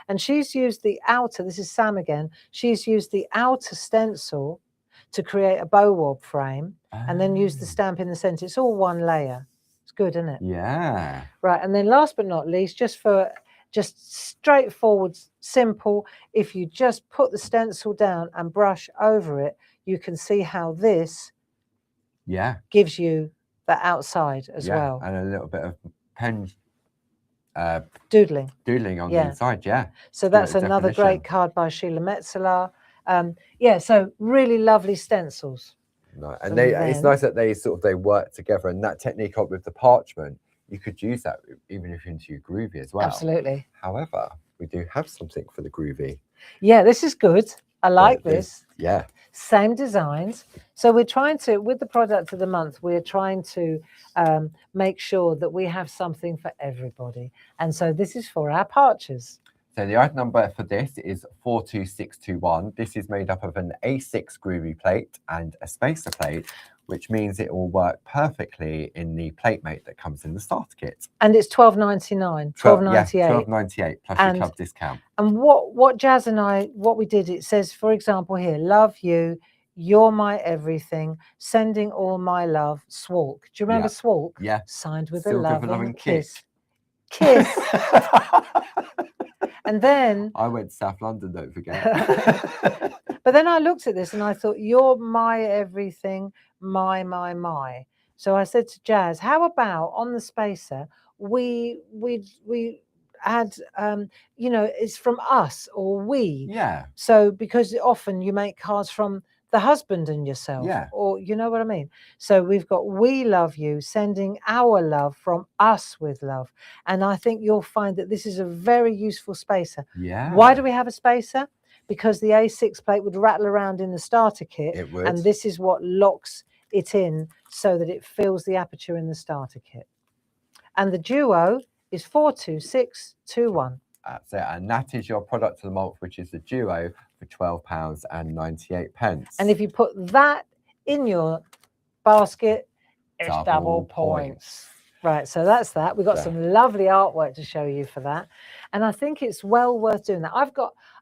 And she's used the outer, this is Sam again, she's used the outer stencil to create a bow wob frame, and then use the stamp in the centre. It's all one layer. It's good, isn't it? Yeah. Right, and then last but not least, just straightforward, simple, if you just put the stencil down and brush over it, you can see how this gives you the outside as well. And a little bit of pen doodling on the inside, So that's another great card by Sheila Metzeler. So really lovely stencils. No, and it's nice that they work together, and that technique with the parchment, you could use that even if you're into your groovy as well. Absolutely. However, we do have something for the groovy. Yeah, this is good. I like this. Yeah. Same designs. So we're trying to, with the product of the month, we're trying to make sure that we have something for everybody. And so this is for our parchers. So the item number for this is 42621. This is made up of an A6 groovy plate and a spacer plate, which means it will work perfectly in the plate mate that comes in the starter kit. And it's $12.99, $12.98. Yeah, $12.98 plus your club discount. And what Jazz and I, what we did, it says, for example here, love you, you're my everything, sending all my love, Swalk. Do you remember Swalk? Yeah. Signed with Still a love loving and kiss. Kiss. And then I went to South London, don't forget. But then I looked at this and I thought, you're my everything, my. So I said to Jazz, how about on the spacer we add it's from us or we. Yeah. So because often you make cards from the husband and yourself, or you know what I mean. So we've got we love you, sending our love from us with love, and I think you'll find that this is a very useful spacer. Yeah. Why do we have a spacer? Because the A6 plate would rattle around in the starter kit, it would. And this is what locks it in so that it fills the aperture in the starter kit. And the duo is 42621. That's it, and that is your product of the month, which is the duo for £12.98. And if you put that in your basket, it's double points. Right, so that's that. We've got some lovely artwork to show you for that. And I think it's well worth doing that.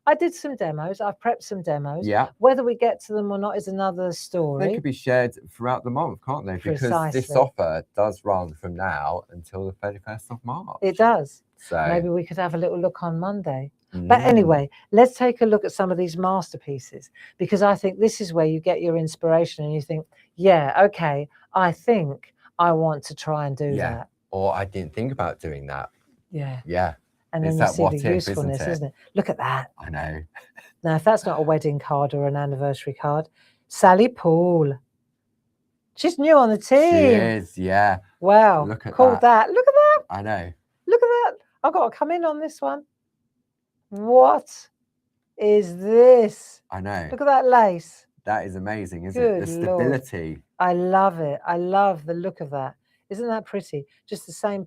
I did some demos. I've prepped some demos. Yeah. Whether we get to them or not is another story. They could be shared throughout the month, can't they? Because this offer does run from now until the 31st of March. It does. So maybe we could have a little look on Monday. But anyway, let's take a look at some of these masterpieces, because I think this is where you get your inspiration and you think, yeah, okay, I think I want to try and do that. Or I didn't think about doing that. Yeah. Yeah. And then you see the usefulness, isn't it? Look at that. I know. Now, if that's not a wedding card or an anniversary card, Sally Poole. She's new on the She team. is, yeah. Wow. Look at Called that. Look at that. I know. Look at that. I've got to come in on this one. What is this? I know. Look at that lace. That is amazing, isn't it? The Good Lord. stability. I love it. I love the look of that. Isn't that pretty? Just the same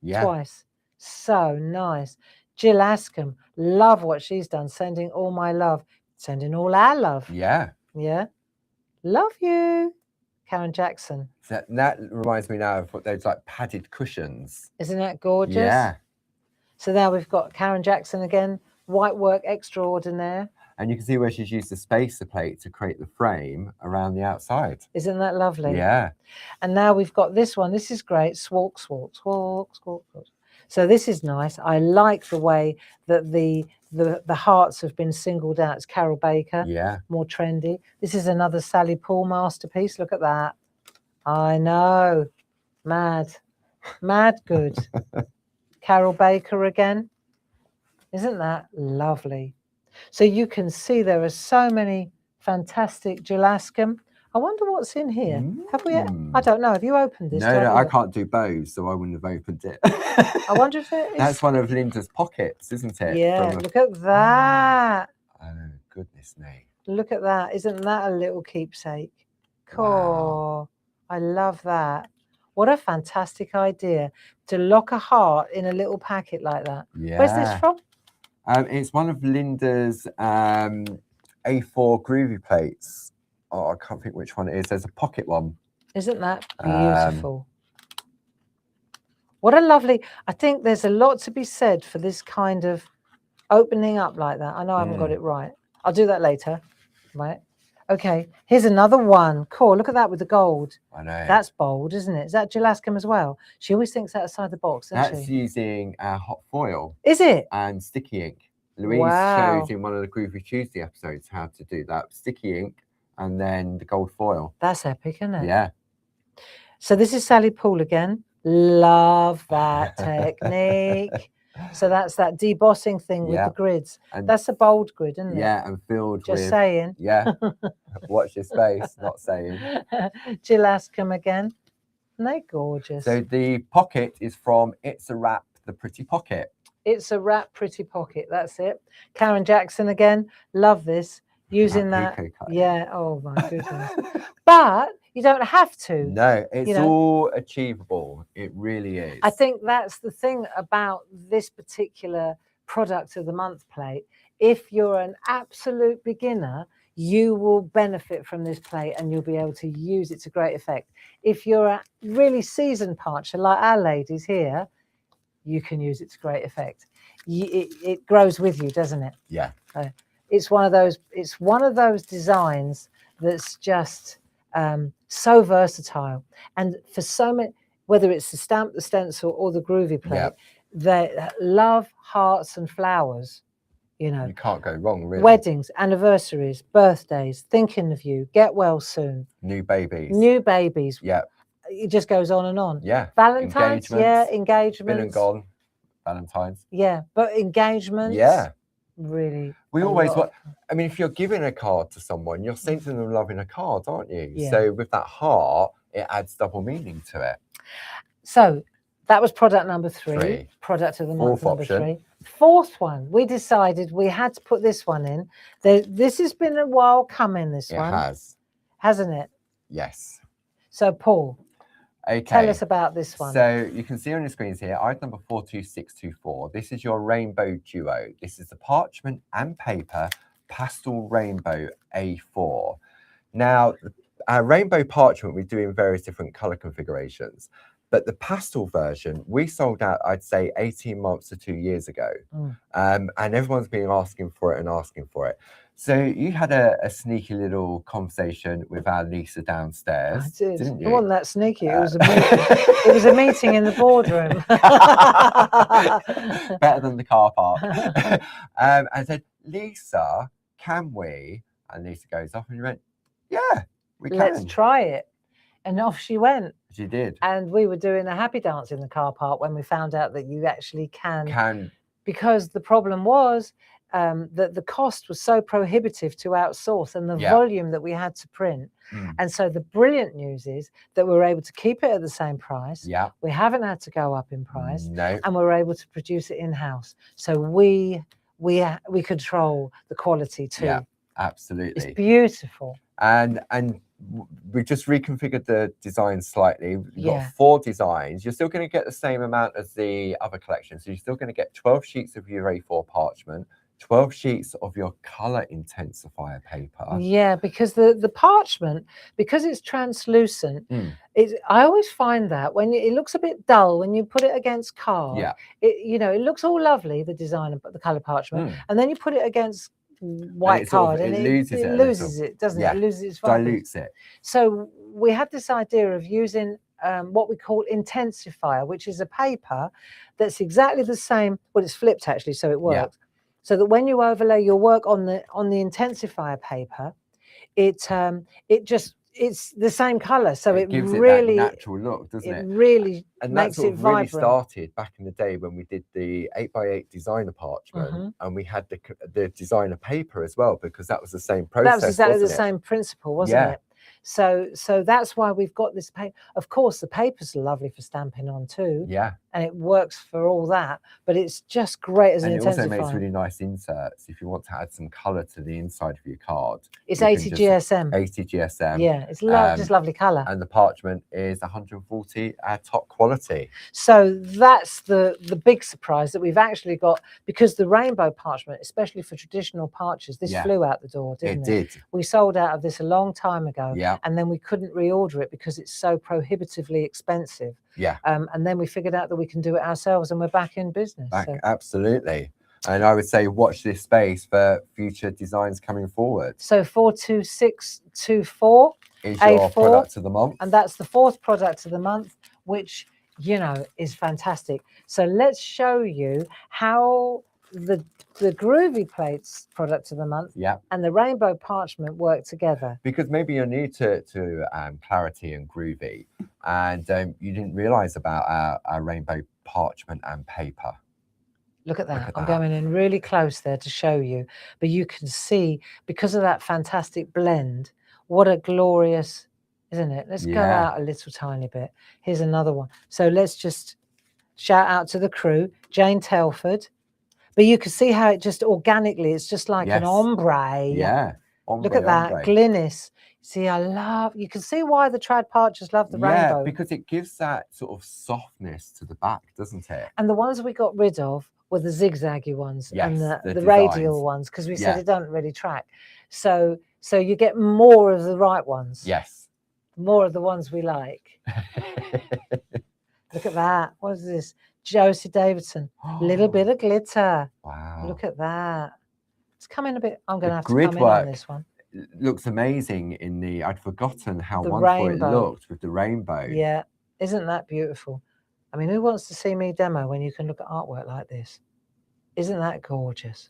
Yeah. twice. So nice. Jill Askham, love what she's done. Sending all my love. Sending all our love. Yeah. Yeah. Love you. Karen Jackson. So that reminds me now of what those like padded cushions. Isn't that gorgeous? Yeah. So now we've got Karen Jackson again. White work extraordinaire. And you can see where she's used the spacer plate to create the frame around the outside. Isn't that lovely? Yeah. And now we've got this one. This is great. Swalk, swalk, swalk, swalk, swalk. So this is nice. I like the way that the hearts have been singled out. It's Carol Baker. Yeah. More trendy. This is another Sally Paul masterpiece. Look at that. I know. Mad. Mad good. Carol Baker again. Isn't that lovely? So you can see there are so many fantastic Jill Askham. I wonder what's in here. Have we? I don't know. Have you opened this? No, I can't do bows, so I wouldn't have opened it. I wonder if it is. That's one of Linda's pockets, isn't it? Yeah, look at that. Oh, goodness me. Look at that. Isn't that a little keepsake? Cool. Wow. I love that. What a fantastic idea to lock a heart in a little packet like that. Yeah. Where's this from? It's one of Linda's A4 groovy plates. Oh, I can't think which one it is. There's a pocket one. Isn't that beautiful? What a lovely, I think there's a lot to be said for this kind of opening up like that. I know I haven't got it right. I'll do that later. Right. Okay. Here's another one. Cool. Look at that with the gold. I know. That's bold, isn't it? Is that Jill Askham as well? She always thinks outside the box, doesn't That's she? using hot foil. Is it? And sticky ink. Louise Wow. shows in one of the Groovy Tuesday episodes how to do that. Sticky ink and then the gold foil. That's epic, isn't it? Yeah. So this is Sally Paul again. Love that technique. So that's that debossing thing with the grids. And that's a bold grid, isn't it? Yeah, and filled with... Just saying. Yeah. Watch your space, not saying. Jill Askham again. Isn't they gorgeous? So the pocket is from It's a Wrap, the Pretty Pocket. It's a Wrap Pretty Pocket. That's it. Karen Jackson again. Love this. Using that. Yeah. Oh my goodness. But you don't have to. No, it's all achievable. It really is. I think that's the thing about this particular product of the month plate. If you're an absolute beginner, you will benefit from this plate and you'll be able to use it to great effect. If you're a really seasoned parcher like our ladies here, you can use it to great effect. It grows with you, doesn't it? Yeah. It's one of those designs that's just so versatile, and for so many, whether it's the stamp, the stencil, or the groovy plate, they love hearts and flowers. You know, you can't go wrong, really. Weddings, anniversaries, birthdays, thinking of you, get well soon, new babies. Yeah, it just goes on and on. Yeah. Valentine's, engagements. Been and gone. Valentine's. Yeah, but engagements. Yeah. Really. We always want, I mean, if you're giving a card to someone, you're sending them love in a card, aren't you? Yeah. So with that heart, it adds double meaning to it. So that was product number 3. Product of the month number 3. Fourth one, we decided we had to put this one in. This has been a while coming, this one. It has. Hasn't it? Yes. So Paul, tell us about this one. So you can see on your screens here, item number 42624. This is your Rainbow Duo. This is the parchment and paper pastel rainbow A4. Now, our rainbow parchment we do in various different color configurations, but the pastel version we sold out, I'd say 18 months to 2 years ago. And everyone's been asking for it. So you had a sneaky little conversation with our Lisa downstairs. I did. Didn't you? It wasn't that sneaky. It was a meeting. It was a meeting in the boardroom. Better than the car park. I said, Lisa, can we? And Lisa goes off and you went, yeah, we can. Let's try it. And off she went. She did. And we were doing a happy dance in the car park when we found out that you actually can. Can. Because the problem was that the cost was so prohibitive to outsource and the Yeah. volume that we had to print. And so the brilliant news is that we're able to keep it at the same price. Yeah. We haven't had to go up in price, No. and we're able to produce it in-house. So we control the quality too. Yeah, It's absolutely. beautiful. And we just reconfigured the design slightly. We've Yeah. got 4 designs. You're still going to get the same amount as the other collection. So you're still going to get 12 sheets of your A4 parchment, 12 sheets of your color intensifier paper. Yeah, because the parchment, because it's translucent, I always find that when it looks a bit dull when you put it against card, Yeah. it looks all lovely, the design of the color parchment, and then you put it against white it sort card of- and it it loses it a loses little. it, doesn't Yeah. it? It loses its vibrance. Dilutes it. So we had this idea of using what we call intensifier, which is a paper that's exactly the same. Well, it's flipped actually, so it Yeah. works. So that when you overlay your work on the intensifier paper, it's the same color. So it gives really it that natural look, doesn't it? really And that makes sort it of really vibrant. started back in the day when we did the 8x8 designer parchment, and we had the designer paper as well, because that was the same process. That was exactly the wasn't it? same principle, wasn't it? So that's why we've got this paper. Of course, the papers are lovely for stamping on too. Yeah. And it works for all that, but it's just great as an And it intensifier. also makes really nice inserts if you want to add some color to the inside of your card. It's you can 80 just- GSM. 80 GSM. Yeah, it's just lovely color. And the parchment is 140 top quality. So that's the big surprise that we've actually got, because the rainbow parchment, especially for traditional parchers, this flew out the door, didn't it? It did. We sold out of this a long time ago, Yeah. and then we couldn't reorder it because it's so prohibitively expensive. Yeah. And then we figured out that we can do it ourselves, and we're back in business. So. Absolutely. And I would say watch this space for future designs coming forward. So 42624 is your A4, product of the month. and that's the 4th product of the month, which is fantastic. So let's show you how the Groovy Plates product of the month and the Rainbow Parchment work together. Because maybe you're new to Clarity and Groovy, and you didn't realize about our Rainbow Parchment and paper. Look at that. I'm going in really close there to show you, but you can see, because of that fantastic blend, what a glorious, isn't it? Let's go out a little tiny bit. Here's another one. So let's just shout out to the crew, Jane Telford. But you can see how it just organically, it's just like an ombre. Yeah. Look at that, Glynis. See, you can see why the trad parchers love the rainbow. Yeah, because it gives that sort of softness to the back, doesn't it? And the ones we got rid of were the zigzaggy ones and the designs. radial ones, because we said it don't really track. So you get more of the right ones. Yes. More of the ones we like. Look at that. What is this? Josie Davidson. Little bit of glitter. Wow. Look at that. It's coming a bit. I'm going to have to grid come in work on this one. Looks amazing in the, I'd forgotten how The wonderful rainbow. it looked with the rainbow. Yeah. Isn't that beautiful? I mean, who wants to see me demo when you can look at artwork like this? Isn't that gorgeous?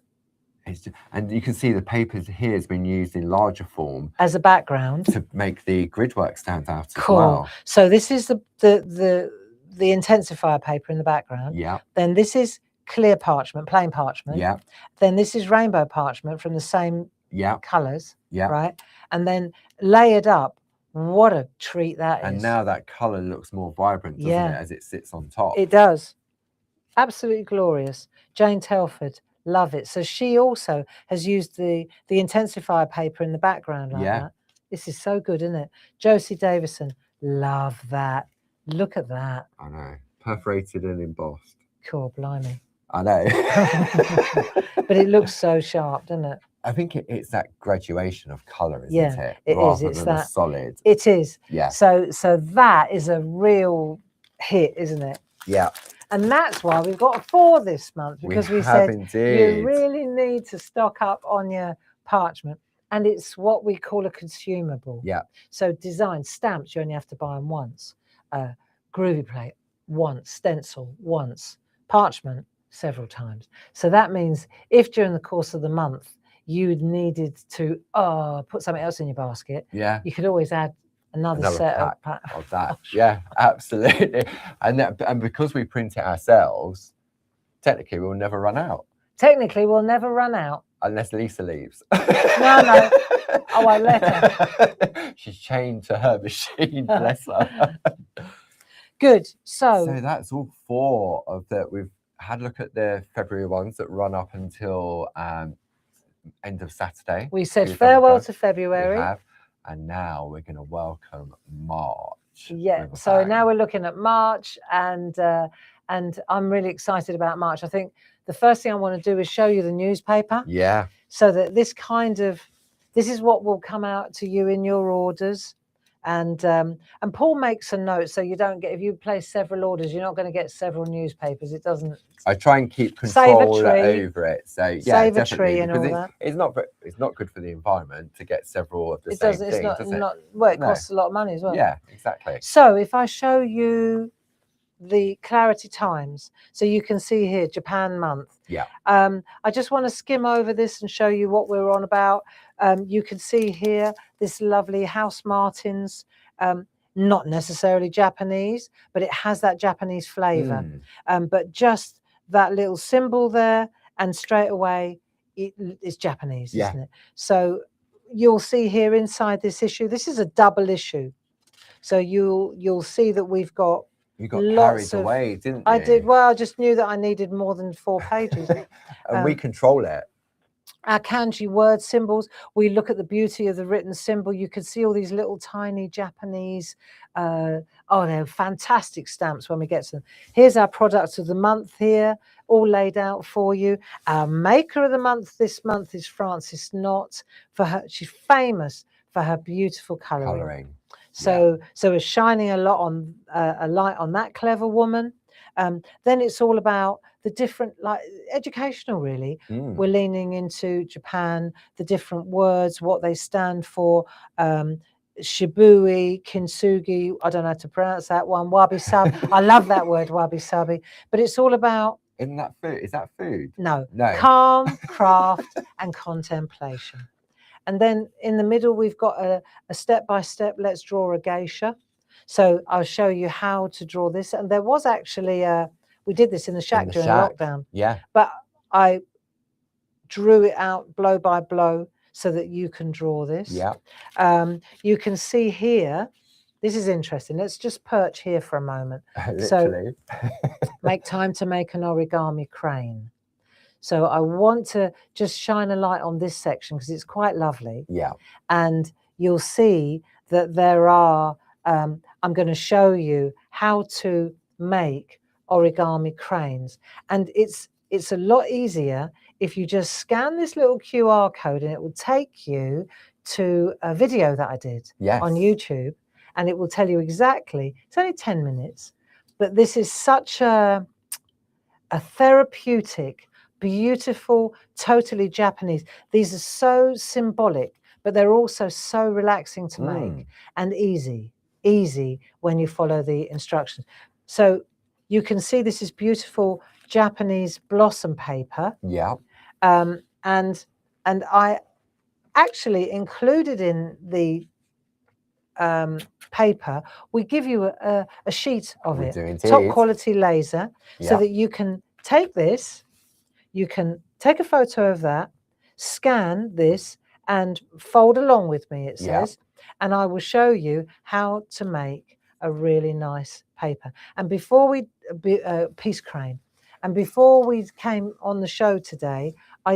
It's just, and you can see the paper here has been used in larger form as a background to make the grid work stand out as cool. well. So this is the intensifier paper in the background. Yeah. Then this is clear parchment, plain parchment. Yeah. Then this is rainbow parchment from the same colours. Yeah. Right. And then layered up. What a treat that is. And now that colour looks more vibrant, doesn't it, as it sits on top? It does. Absolutely glorious. Jane Telford, love it. So she also has used the intensifier paper in the background like that. This is so good, isn't it? Josie Davison, love that. Look at that. I know. Perforated and embossed. Cool, blimey. I know. But it looks so sharp, doesn't it? I think it's that graduation of colour, isn't it? It is. It's than that a solid. It is. Yeah. So that is a real hit, isn't it? Yeah. And that's why we've got 4 this month, because we said indeed. You really need to stock up on your parchment. And it's what we call a consumable. Yeah. So design stamps, you only have to buy them once. Groovy plate, once. Stencil, once. Parchment, several times. So that means if during the course of the month you needed to put something else in your basket, you could always add another set of that. Yeah, absolutely. And because we print it ourselves, technically we'll never run out. Technically, we'll never run out. Unless Lisa leaves. No. I won't let her. She's chained to her machine, bless her. Good. So So that's all 4 of that. We've had a look at the February ones that run up until end of Saturday. we said Tuesday, farewell Thursday. to February. We have, and now we're going to welcome March. Yeah. with a So bang. now we're looking at March, and I'm really excited about March. I think the first thing I want to do is show you the newspaper, Yeah, so that this is what will come out to you in your orders. And Paul makes a note, so you don't get, if you place several orders, you're not going to get several newspapers. It doesn't. I try and keep Save a control tree. over it. So yeah, Save a definitely, tree and because all that. it's not good for the environment to get several of the It same doesn't. thing, It's does it? not. Well, it No. costs a lot of money as well. Yeah, exactly. So if I show you the Clarity Times, so you can see here Japan month. Yeah. I just want to skim over this and show you what we're on about. You can see here this lovely House Martins, not necessarily Japanese, but it has that Japanese flavor. But just that little symbol there, and straight away it's Japanese, Yeah. isn't it? So you'll see here inside this issue, this is a double issue. So you'll see that we've got You got lots carried of- away, didn't you? I did. Well, I just knew that I needed more than 4 pages. And we control it. Our kanji word symbols, we look at the beauty of the written symbol. You can see all these little tiny Japanese, they're fantastic stamps when we get to them. Here's our products of the month here, all laid out for you. Our maker of the month this month is Frances Knott. She's famous for her beautiful colouring. So it's shining a light on that clever woman. Then it's all about the different, like educational, really. We're leaning into Japan, the different words, what they stand for. Shibui, kintsugi, I don't know how to pronounce that one. Wabi sabi. I love that word, wabi sabi. But it's all about. Isn't that food? Is that food? No. No. Calm, craft, and contemplation. And then in the middle, we've got a step-by-step, let's draw a geisha. So I'll show you how to draw this. And there was actually, we did this in the shack during lockdown. Yeah. But I drew it out blow by blow so that you can draw this. Yeah. You can see here, this is interesting. Let's just perch here for a moment. Literally. So make time to make an origami crane. So I want to just shine a light on this section because it's quite lovely. Yeah. And you'll see that there are, I'm going to show you how to make origami cranes. And it's a lot easier if you just scan this little QR code, and it will take you to a video that I did on YouTube, and it will tell you exactly, it's only 10 minutes, but this is such a therapeutic, beautiful, totally Japanese. These are so symbolic, but they're also so relaxing to make and easy when you follow the instructions. So you can see this is beautiful Japanese blossom paper. Yeah. And I actually included in the paper, we give you a sheet of it, top quality laser, so that you can take this, you can take a photo of that, scan this, and fold along with me, it says, and I will show you how to make a really nice paper. And before we, piece crane, and before we came on the show today, I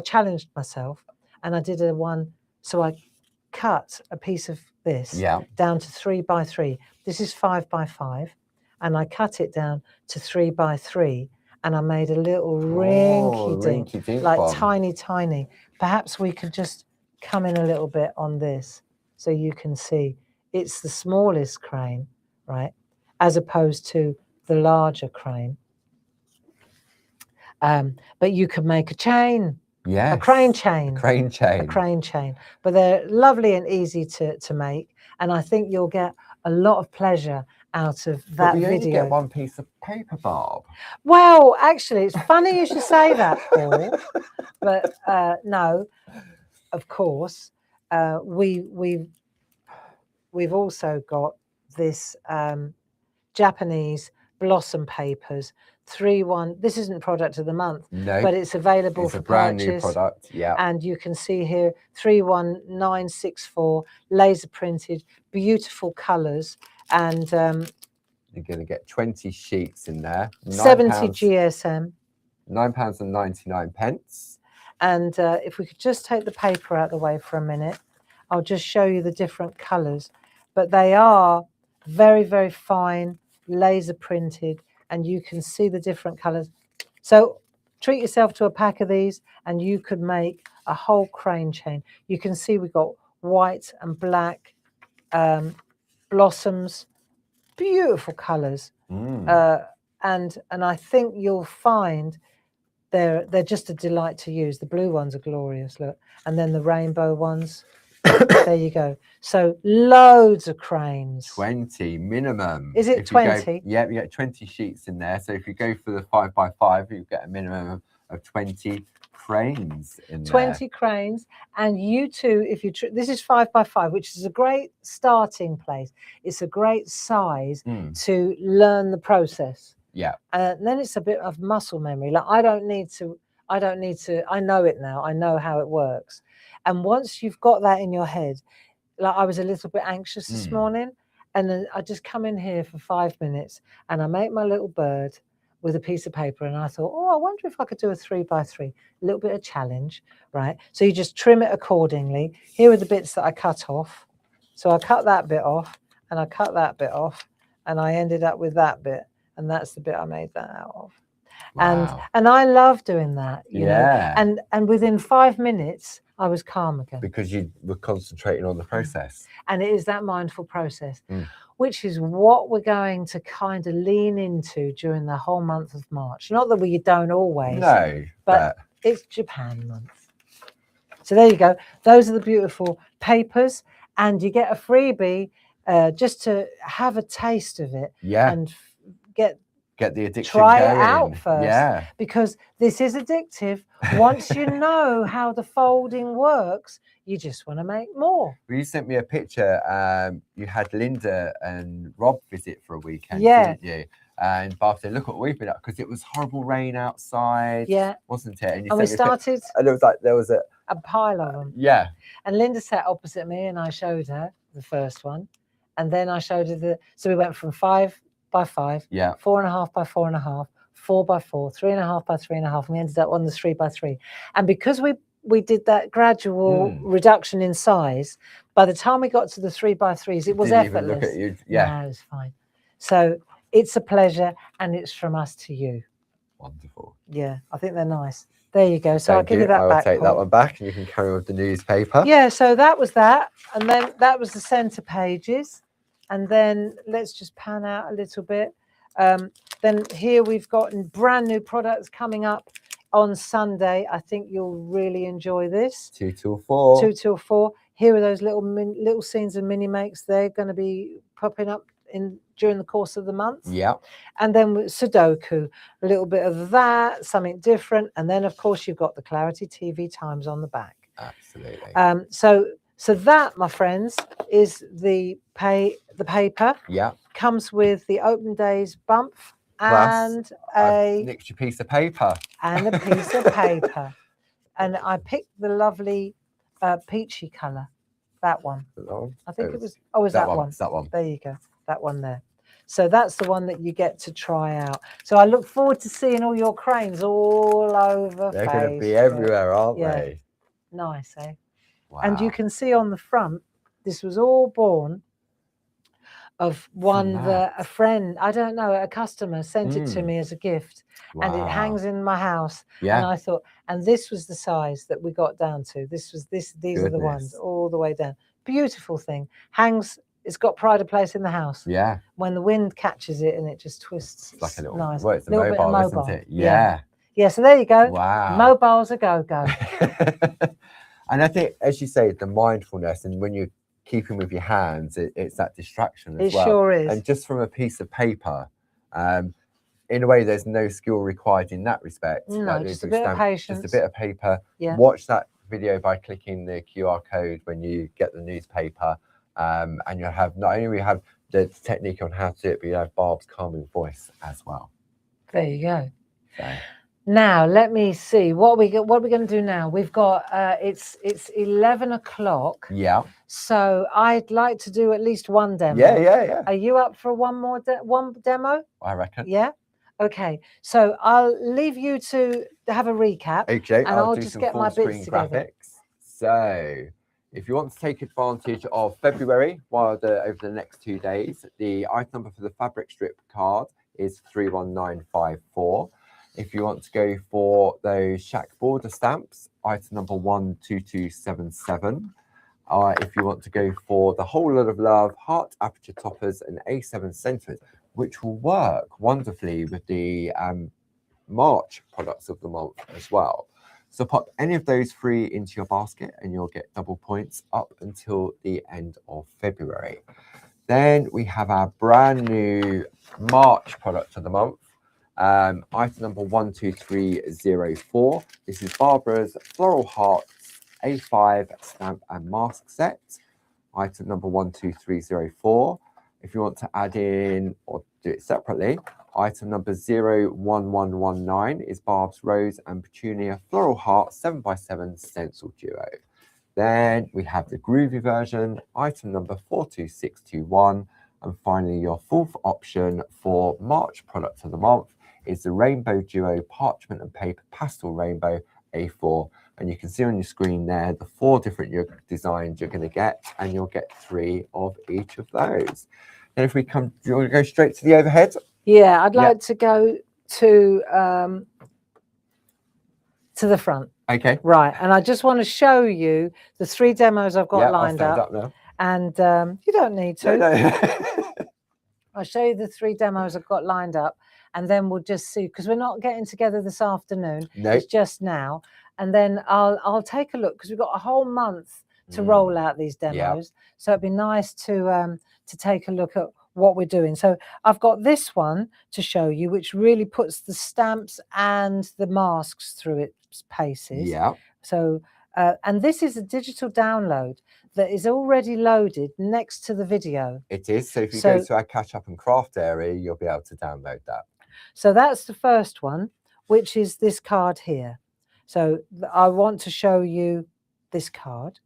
challenged myself, and I did a one, so I cut a piece of this down to 3 by 3. This is 5 by 5, and I cut it down to 3 by 3, and I made a little rinky dink, like tiny. Perhaps we could just come in a little bit on this so you can see it's the smallest crane, right, as opposed to the larger crane. But you could make a chain. Yes. A crane chain. A crane chain. A crane chain. But they're lovely and easy to make. And I think you'll get a lot of pleasure out of that but we video. Only get one piece of paper, Barb. Well, actually, it's funny you should say that, Paul. But no, of course, we've also got this Japanese blossom papers 3-1. This isn't product of the month, No, but it's available it's for a brand purchase. new product. Yeah. And you can see here 31964 laser printed, beautiful colours, and You're going to get 20 sheets in there. 70 GSM. £9.99. And if we could just take the paper out of the way for a minute, I'll just show you the different colours. But they are very, very fine, laser printed, and you can see the different colours. So treat yourself to a pack of these and you could make a whole crane chain. You can see we've got white and black blossoms, beautiful colours. And I think you'll find they're just a delight to use. The blue ones are glorious, look. And then the rainbow ones. There you go. So loads of cranes. 20 minimum. Is it 20? Yeah, you get 20 sheets in there. So if you go for the 5x5, you get a minimum of 20 cranes in 20 cranes. And you too, if you this is 5x5, which is a great starting place. It's a great size to learn the process. Yeah. And then it's a bit of muscle memory. Like I know it now. I know how it works. And once you've got that in your head, like I was a little bit anxious this morning, and then I just come in here for 5 minutes and I make my little bird with a piece of paper, and I thought, oh, I wonder if I could do a 3x3, a little bit of challenge, right? So you just trim it accordingly. Here are the bits that I cut off. So I cut that bit off and I cut that bit off, and I ended up with that bit, and that's the bit I made that out of. Wow. And I love doing that, you know. And within 5 minutes I was calm again. Because you were concentrating on the process. And it is that mindful process, which is what we're going to kind of lean into during the whole month of March. Not that we don't always. No. But it's Japan month. So there you go. Those are the beautiful papers, and you get a freebie just to have a taste of it. Yeah. And get the addiction try going. It out first. Yeah. Because this is addictive. Once you know how the folding works, you just want to make more. Well, you sent me a picture. You had Linda and Rob visit for a weekend, yeah. didn't you? And Bob said, look what we've been up, because it was horrible rain outside. Yeah. Wasn't it? And we started. And there was a pile of them. Yeah. And Linda sat opposite me and I showed her the first one. And then I showed her so we went from 5x5, 4.5 by 4.5, 4x4, 3.5 by 3.5, and we ended up on the 3x3. And because we did that gradual reduction in size, by the time we got to the 3x3s, it was effortless. Look at you. Yeah, no, it was fine. So it's a pleasure, and it's from us to you. Wonderful. Yeah, I think they're nice. There you go. So I'll give you that back. I'll take that one back, and you can carry on with the newspaper. Yeah, so that was that, and then that was the centre pages. And then let's just pan out a little bit. Then here we've got brand new products coming up on Sunday. I think you'll really enjoy this. 2 till 4. 2 till 4. Here are those little scenes and mini makes. They're going to be popping up during the course of the month. Yeah. And then with Sudoku, a little bit of that, something different. And then, of course, you've got the Clarity TV Times on the back. Absolutely. So that, my friends, is the paper. Yeah. Comes with the Open Days bump and an extra piece of paper. And a piece of paper. And I picked the lovely peachy colour. That one. I think it was. Oh, is that one? It's that one. There you go. That one there. So that's the one that you get to try out. So I look forward to seeing all your cranes all over. They're going to be everywhere, aren't yeah. they? Nice, eh? Wow. And you can see on the front, this was all born of one that a friend, I don't know, a customer sent it to me as a gift. Wow. And it hangs in my house. Yeah. And I thought, and this was the size that we got down to. These are the ones all the way down. Beautiful thing. Hangs, it's got pride of place in the house. Yeah. When the wind catches it and it just twists. It's like a little, nice. Well, it's a little mobile, bit of mobile, isn't it? Yeah. Yeah, so there you go. Wow. Mobile's a go-go. And I think, as you say, the mindfulness, and when you're keeping with your hands, it's that distraction as well. It sure is. And just from a piece of paper, in a way, there's no skill required in that respect. No, like just a bit of patience. Just a bit of paper. Yeah. Watch that video by clicking the QR code when you get the newspaper, and you'll have, not only we have the technique on how to do it, but you have Barb's calming voice as well. There you go. So, Now let me see what we what are we going to do now. We've got it's 11 o'clock. yeah. So I'd like to do at least one demo. Yeah. Are you up for one more one demo? I reckon. Yeah. Okay. So I'll leave you to have a recap. Okay, and I'll I'll do just some get my full bits screen together. graphics. So, if you want to take advantage of February over the next 2 days, the item number for the fabric strip card is 31954. If you want to go for those Shack border stamps, item number 12277. If you want to go for the whole lot of love, heart aperture toppers, and A7 centers, which will work wonderfully with the March products of the month as well. So pop any of those 3 into your basket and you'll get double points up until the end of February. Then we have our brand new March product of the month. Item number 12304. This is Barbara's Floral Hearts A5 stamp and mask set. Item number 12304. If you want to add in or do it separately, item number 01119 is Barb's Rose and Petunia Floral Heart 7x7 stencil duo. Then we have the groovy version, item number 42621. And finally, your fourth option for March product of the month is the Rainbow Duo Parchment and Paper Pastel Rainbow A4. And you can see on your screen there the 4 different designs you're going to get, and you'll get 3 of each of those. And if we come, do you want to go straight to the overhead? Yeah, I'd like to go to the front. Okay. Right, and I just want to show you the 3 demos I've got lined I'll stand up. up now. And you don't need to. No. I'll show you the 3 demos I've got lined up, and then we'll just see, because we're not getting together this afternoon. No. It's just now. And then I'll take a look, because we've got a whole month to roll out these demos. So it'd be nice to take a look at what we're doing. So I've got this one to show you, which really puts the stamps and the masks through its paces. Yeah. So and this is a digital download that is already loaded next to the video. It is. So if you go to our catch up and craft area, you'll be able to download that. So that's the first one, which is this card here. So I want to show you this card,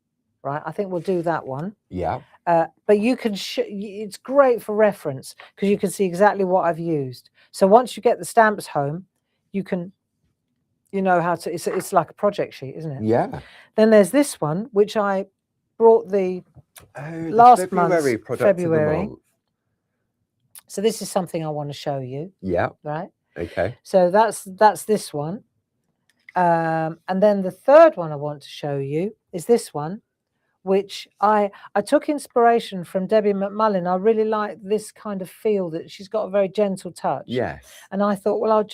right? I think we'll do that one. Yeah. But you can, it's great for reference, because you can see exactly what I've used. So once you get the stamps home, you can, you know how to, it's like a project sheet, isn't it? Yeah. Then there's this one, which I brought the last month's February. So this is something I want to show you. Yeah. Right. Okay. So that's this one. And then the third one I want to show you is this one, which I took inspiration from Debbie McMullin. I really like this kind of feel that she's got a very gentle touch. Yes. And I thought, well, I'll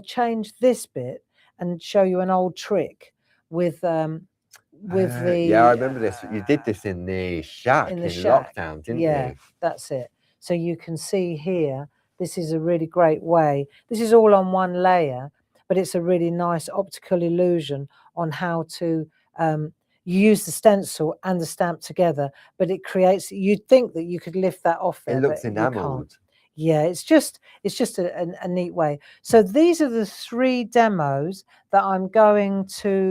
change this bit and show you an old trick with the yeah, I remember this. You did this in the shack in lockdown, didn't you? Yeah, that's it. So you can see here, this is a really great way. This is all on one layer, but it's a really nice optical illusion on how to use the stencil and the stamp together. But it creates, you'd think that you could lift that off there. It looks enameled. Yeah, it's just a neat way. So these are the 3 demos that I'm going to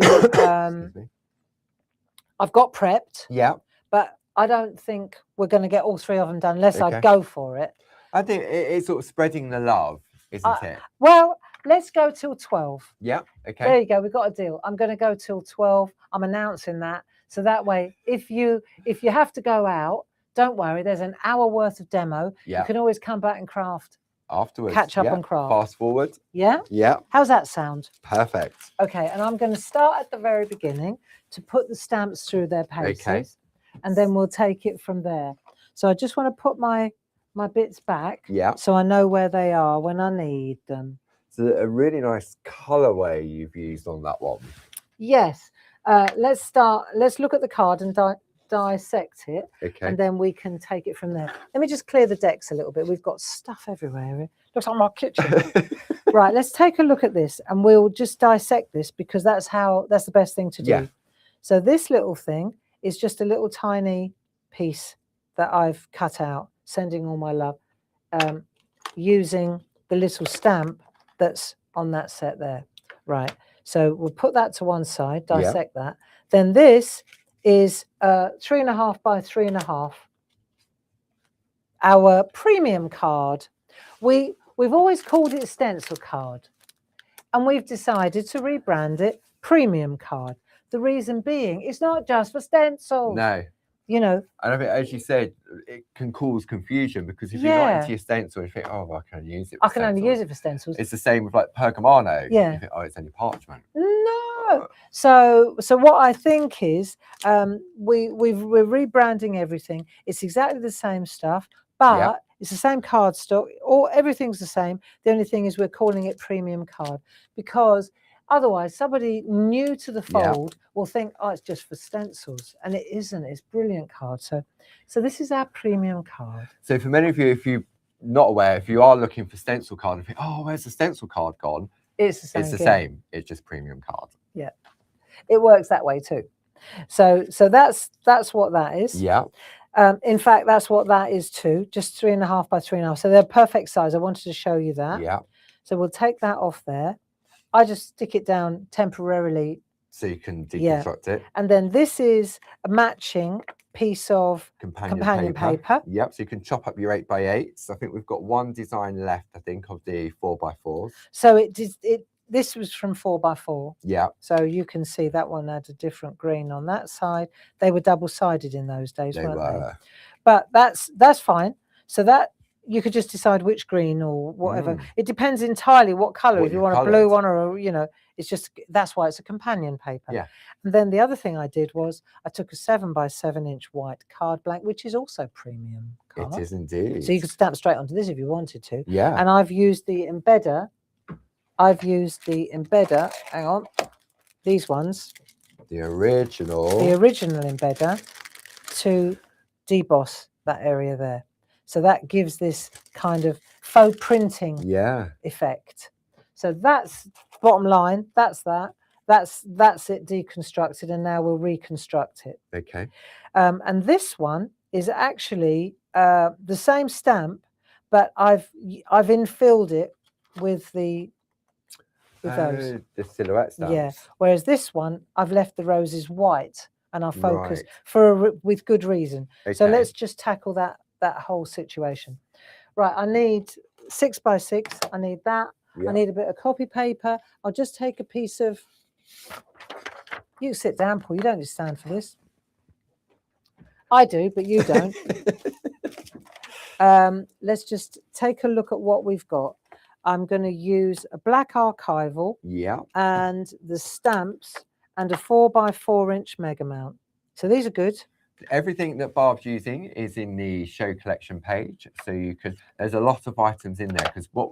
I've got prepped. Yeah. But I don't think we're going to get all 3 of them done unless I go for it. I think it's sort of spreading the love, isn't it? Well, let's go till 12. Yeah. Okay. There you go. We've got a deal. I'm going to go till 12. I'm announcing that. So that way, if you have to go out, don't worry. There's an hour worth of demo. Yeah. You can always come back and craft afterwards. Catch up and craft. Fast forward. Yeah. Yeah. How's that sound? Perfect. Okay. And I'm going to start at the very beginning to put the stamps through their paces. Okay. And then we'll take it from there. So I just want to put my bits back. Yeah. So I know where they are when I need them. It's a really nice colorway you've used on that one. Yes. Let's look at the card and dissect it. Okay. And then we can take it from there. Let me just clear the decks a little bit. We've got stuff everywhere. It looks like my kitchen. Right. Let's take a look at this and we'll just dissect this, because that's the best thing to do. Yeah. So this little thing is just a little tiny piece that I've cut out, sending all my love, using the little stamp that's on that set there. Right. So we'll put that to one side, Yeah. dissect that. Then this is 3.5 by 3.5. Our premium card. We've always called it stencil card, and we've decided to rebrand it premium card. The reason being, it's not just for stencils. No. You know, And I think, as you said, it can cause confusion because if you're not into your stencil, you think, oh, well, I can only use it for I can only use it for stencils. It's the same with like Pergamano. Yeah. You think, oh, it's only parchment. No. So what I think is we're rebranding everything. It's exactly the same stuff, but it's the same cardstock. Everything's the same. The only thing is we're calling it premium card because otherwise somebody new to the fold will think, oh, it's just for stencils, and it isn't. It's brilliant card. So this is our premium card. So for many of you, if you're not aware, if you are looking for stencil card and think, oh, where's the stencil card gone? It's the same. It's the same. It's just premium card. Yeah, it works that way too. So that's what that is. Yeah. In fact, that's what that is too. Just 3.5 by 3.5. So they're perfect size. I wanted to show you that. Yeah. So we'll take that off there. I just stick it down temporarily. So you can deconstruct it. And then this is a matching piece of companion paper. Yep. So you can chop up your 8x8s. I think we've got one design left, I think, of the 4x4s. So this was from 4x4. Yeah. So you can see that one had a different green on that side. They were double-sided in those days, weren't they? But that's fine. So that you could just decide which green or whatever. It depends entirely what color. If you want a blue one or it's just, that's why it's a companion paper. Yeah. And then the other thing I did was I took a 7 by 7 inch white card blank, which is also premium card. It is indeed. So you could stamp straight onto this if you wanted to. Yeah. And I've used the embedder. Hang on, these ones. The original Embedder to deboss that area there. So that gives this kind of faux printing effect. So that's bottom line. That's that. That's it deconstructed, and now we'll reconstruct it. Okay. And this one is actually the same stamp, but I've infilled it with those. The silhouette stamps. Yeah. Whereas this one, I've left the roses white, and I've focused with good reason. Okay. So let's just tackle that whole situation. Right. I need 6 by 6. I need that. Yeah. I need a bit of copy paper. I'll just take a piece of. You sit down, Paul. You don't need to stand for this. I do, but you don't. Let's just take a look at what we've got. I'm going to use a black archival and the stamps and a 4 by 4 inch mega mount. So these are good. Everything that Barb's using is in the show collection page. So you can, there's a lot of items in there because what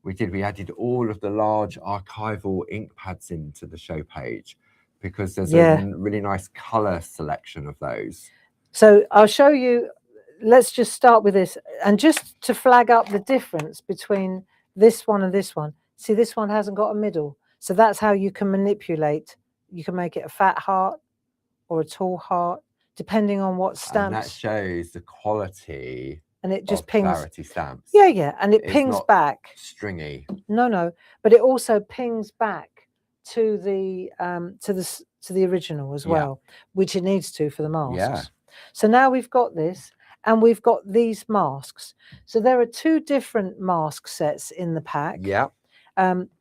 we added all of the large archival ink pads into the show page because there's a really nice color selection of those. So I'll show you. Let's just start with this, and just to flag up the difference between this one and this one. See, this one hasn't got a middle, so that's how you can manipulate. You can make it a fat heart or a tall heart, depending on what stamps. And that shows the quality. And it just pings. Clarity stamps. Yeah, and it pings back. Stringy. No, but it also pings back to the original as well, which it needs to for the masks. Yeah. So now we've got this. And we've got these masks. So there are 2 different mask sets in the pack. Yeah.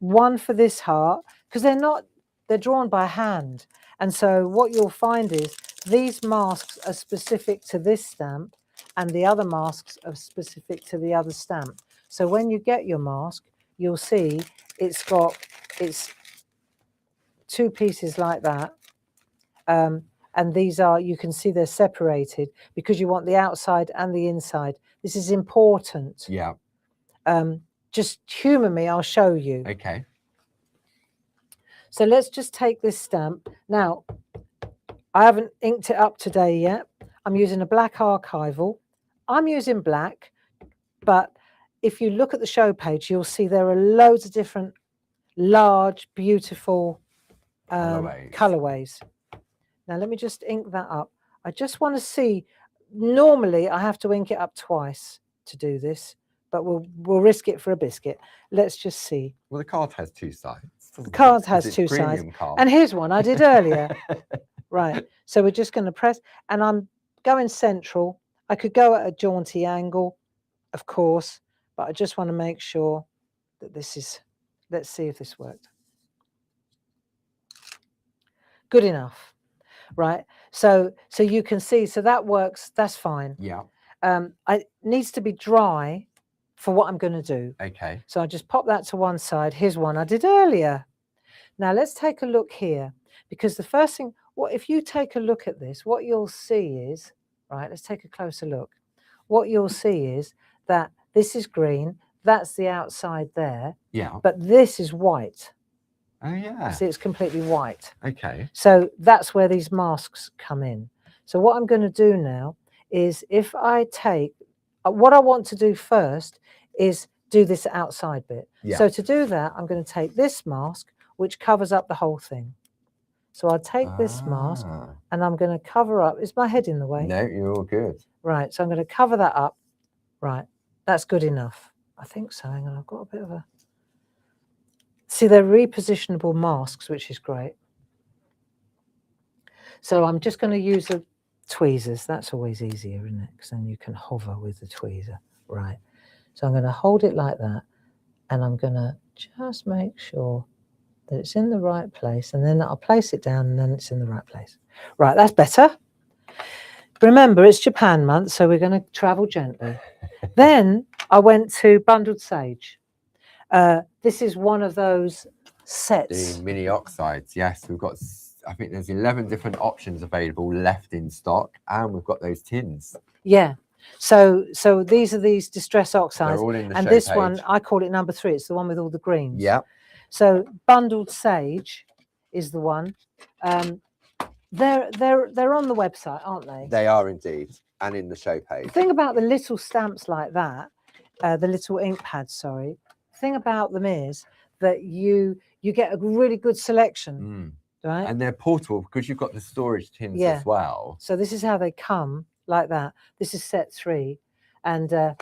One for this heart, because they're drawn by hand. And so what you'll find is these masks are specific to this stamp and the other masks are specific to the other stamp. So when you get your mask, you'll see it's 2 pieces like that. And these are, you can see they're separated because you want the outside and the inside. This is important. Yeah. Just humour me, I'll show you. Okay. So let's just take this stamp. Now, I haven't inked it up today yet. I'm using a black archival. I'm using black, but if you look at the show page, you'll see there are loads of different large, beautiful colorways. Now, let me just ink that up. I just want to see, normally I have to ink it up twice to do this, but we'll risk it for a biscuit. Let's just see. Well, the card has two sides. The card has 'Cause it's two sides. premium card. And here's one I did earlier. Right. So we're just going to press, and I'm going central. I could go at a jaunty angle, of course, but I just want to make sure that this is, let's see if this worked. Good enough. Right. So you can see, so that works. That's fine. Yeah. It needs to be dry for what I'm going to do. Okay. So I just pop that to one side. Here's one I did earlier. Now let's take a look here, because the first thing, what if you take a look at this, what you'll see is, right, let's take a closer look. What you'll see is that this is green, that's the outside there, Yeah. but this is white. Oh, yeah. See, it's completely white. Okay. So that's where these masks come in. So what I'm going to do now is, if I take, what I want to do first is do this outside bit. Yeah. So to do that, I'm going to take this mask, which covers up the whole thing. So I'll take this mask and I'm going to cover up. Is my head in the way? No, you're all good. Right. So I'm going to cover that up. Right. That's good enough. I think so. Hang on. I've got a bit of a... See, they're repositionable masks, which is great. So I'm just going to use the tweezers. That's always easier, isn't it? Because then you can hover with the tweezer. Right. So I'm going to hold it like that. And I'm going to just make sure that it's in the right place, and then I'll place it down, and then it's in the right place. Right, that's better. Remember, it's Japan month, so we're going to travel gently. Then I went to Bundled Sage. This is one of those sets. The mini oxides, yes. We've got, I think there's 11 different options available left in stock, and we've got those tins. Yeah. So these are these distress oxides. They're all in the and show this page. one, I call it number 3. It's the one with all the greens. Yeah. So Bundled Sage is the one. They're on the website, aren't they? They are indeed, and in the show page. The thing about the little stamps like that, the little ink pads, sorry, the thing about them is that you get a really good selection, right? And they're portable because you've got the storage tins Yeah. as well. So this is how they come, like that. This is set 3, and the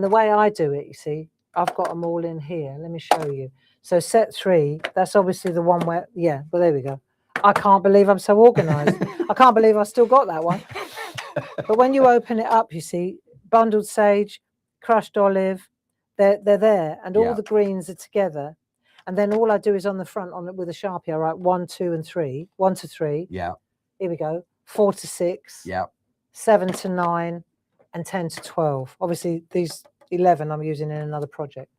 way I do it, you see, I've got them all in here. Let me show you. So set 3, that's obviously the one where, yeah, well, there we go. I can't believe I'm so organized. I can't believe I still got that one. But when you open it up, you see Bundled Sage, Crushed Olive, they're there, and all the greens are together. And then all I do is on the front, on it with a Sharpie, I write 1, 2, and 3. 1 to 3. Yeah. Here we go. 4 to 6. Yeah. 7 to 9, and 10 to 12. Obviously, these 11 I'm using in another project.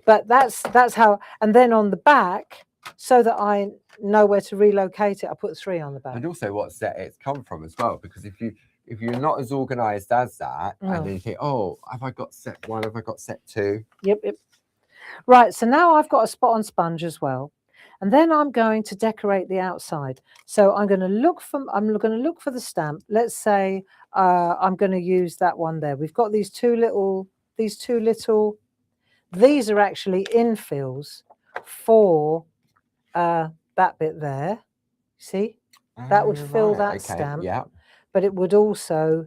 But that's how. And then on the back, so that I know where to relocate it, I put 3 on the back. And also what set it's come from as well, because if you're not as organized as that, and then you think, oh, have I got set 1? Have I got set 2? Yep. Right. So now I've got a spot on sponge as well, and then I'm going to decorate the outside. So I'm going to look for the stamp. Let's say I'm going to use that one there. We've got these two little. These are actually infills for that bit there. See, that would fill that stamp. Yeah. But it would also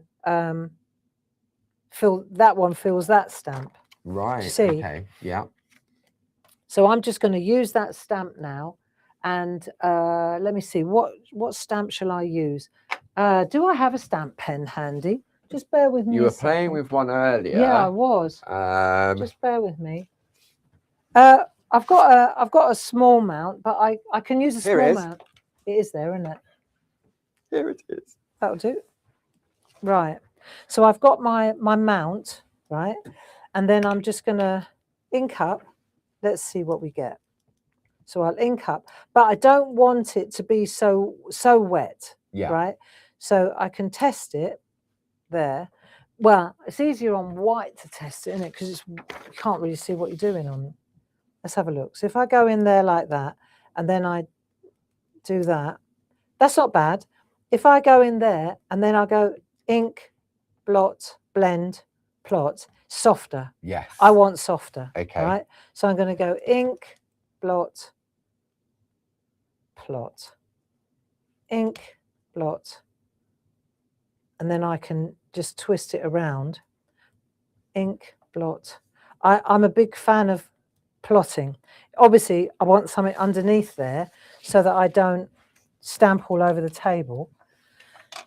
fill that one. Fills that stamp. Right. See? Okay. Yeah. So I'm just going to use that stamp now, and let me see, what stamp shall I use? Do I have a stamp pen handy? Just bear with me. You were playing with one earlier. Yeah, I was. Just bear with me. I've got a small mount, but I can use a small mount. It is there, isn't it? Here it is. That'll do. Right. So I've got my mount, right, and then I'm just going to ink up. Let's see what we get. So I'll ink up, but I don't want it to be so wet. Yeah. Right. So I can test it there. Well, it's easier on white to test it, isn't it? Because you can't really see what you're doing on. Let's have a look. So if I go in there like that, and then I do that, that's not bad. If I go in there and then I go ink, blot, blend, plot, softer. Yes. I want softer. Okay. Right. So I'm going to go ink, blot, plot, ink, blot, and then I can just twist it around. Ink, blot. I'm a big fan of plotting. Obviously, I want something underneath there so that I don't stamp all over the table.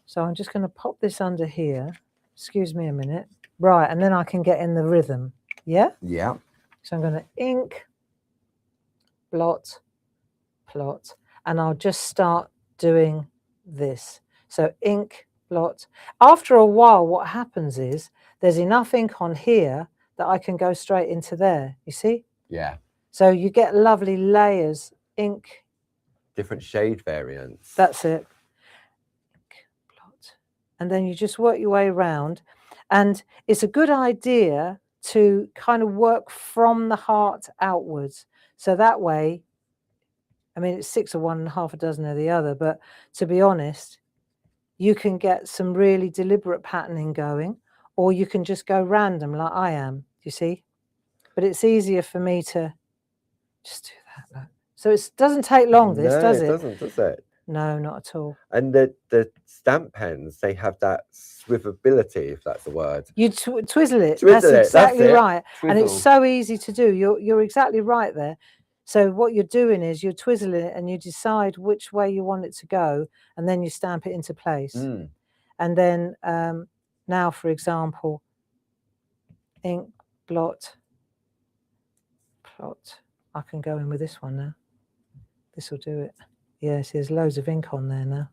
So I'm just going to pop this under here. Excuse me a minute. Right, and then I can get in the rhythm. Yeah? Yeah. So I'm going to ink, blot, plot, and I'll just start doing this. So ink, blot. After a while, what happens is there's enough ink on here that I can go straight into there. You see? Yeah. So you get lovely layers, ink. Different shade variants. That's it. Ink, blot. And then you just work your way around. And it's a good idea to kind of work from the heart outwards. So that way, I mean, it's 6 of one and half a dozen of the other, but to be honest, you can get some really deliberate patterning going, or you can just go random like I am, you see? But it's easier for me to just do that. Look. So it doesn't take long, this, No, does it it? doesn't, does it? No, not at all. And the stamp pens, they have that swivelability, if that's the word. You twizzle it. Twizzle it, That's that's exactly it. right. And it's Twizzle. so easy to do. You're exactly right there. So what you're doing is you're twizzling it and you decide which way you want it to go, and then you stamp it into place. Mm. And then now, for example, ink, blot, plot. I can go in with this one now. This will do it. Yes, there's loads of ink on there now.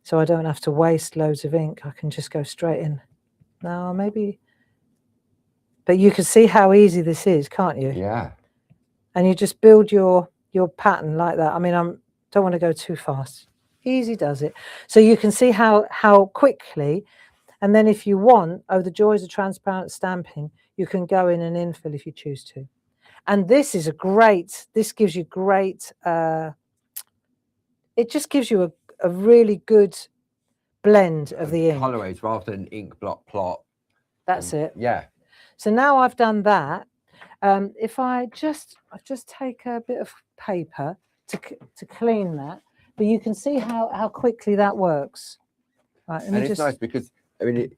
So I don't have to waste loads of ink. I can just go straight in. Now, maybe... But you can see how easy this is, can't you? Yeah. And you just build your pattern like that. I mean, don't want to go too fast. Easy does it. So you can see how quickly, and then if you want, oh, the joys of transparent stamping, you can go in and infill if you choose to. And this is this gives you great, it just gives you a really good blend of the ink. Colorways rather than ink, blot, plot. That's it. Yeah. So now I've done that. If I just take a bit of paper to clean that, but you can see how quickly that works. Right, And it's nice because, I mean,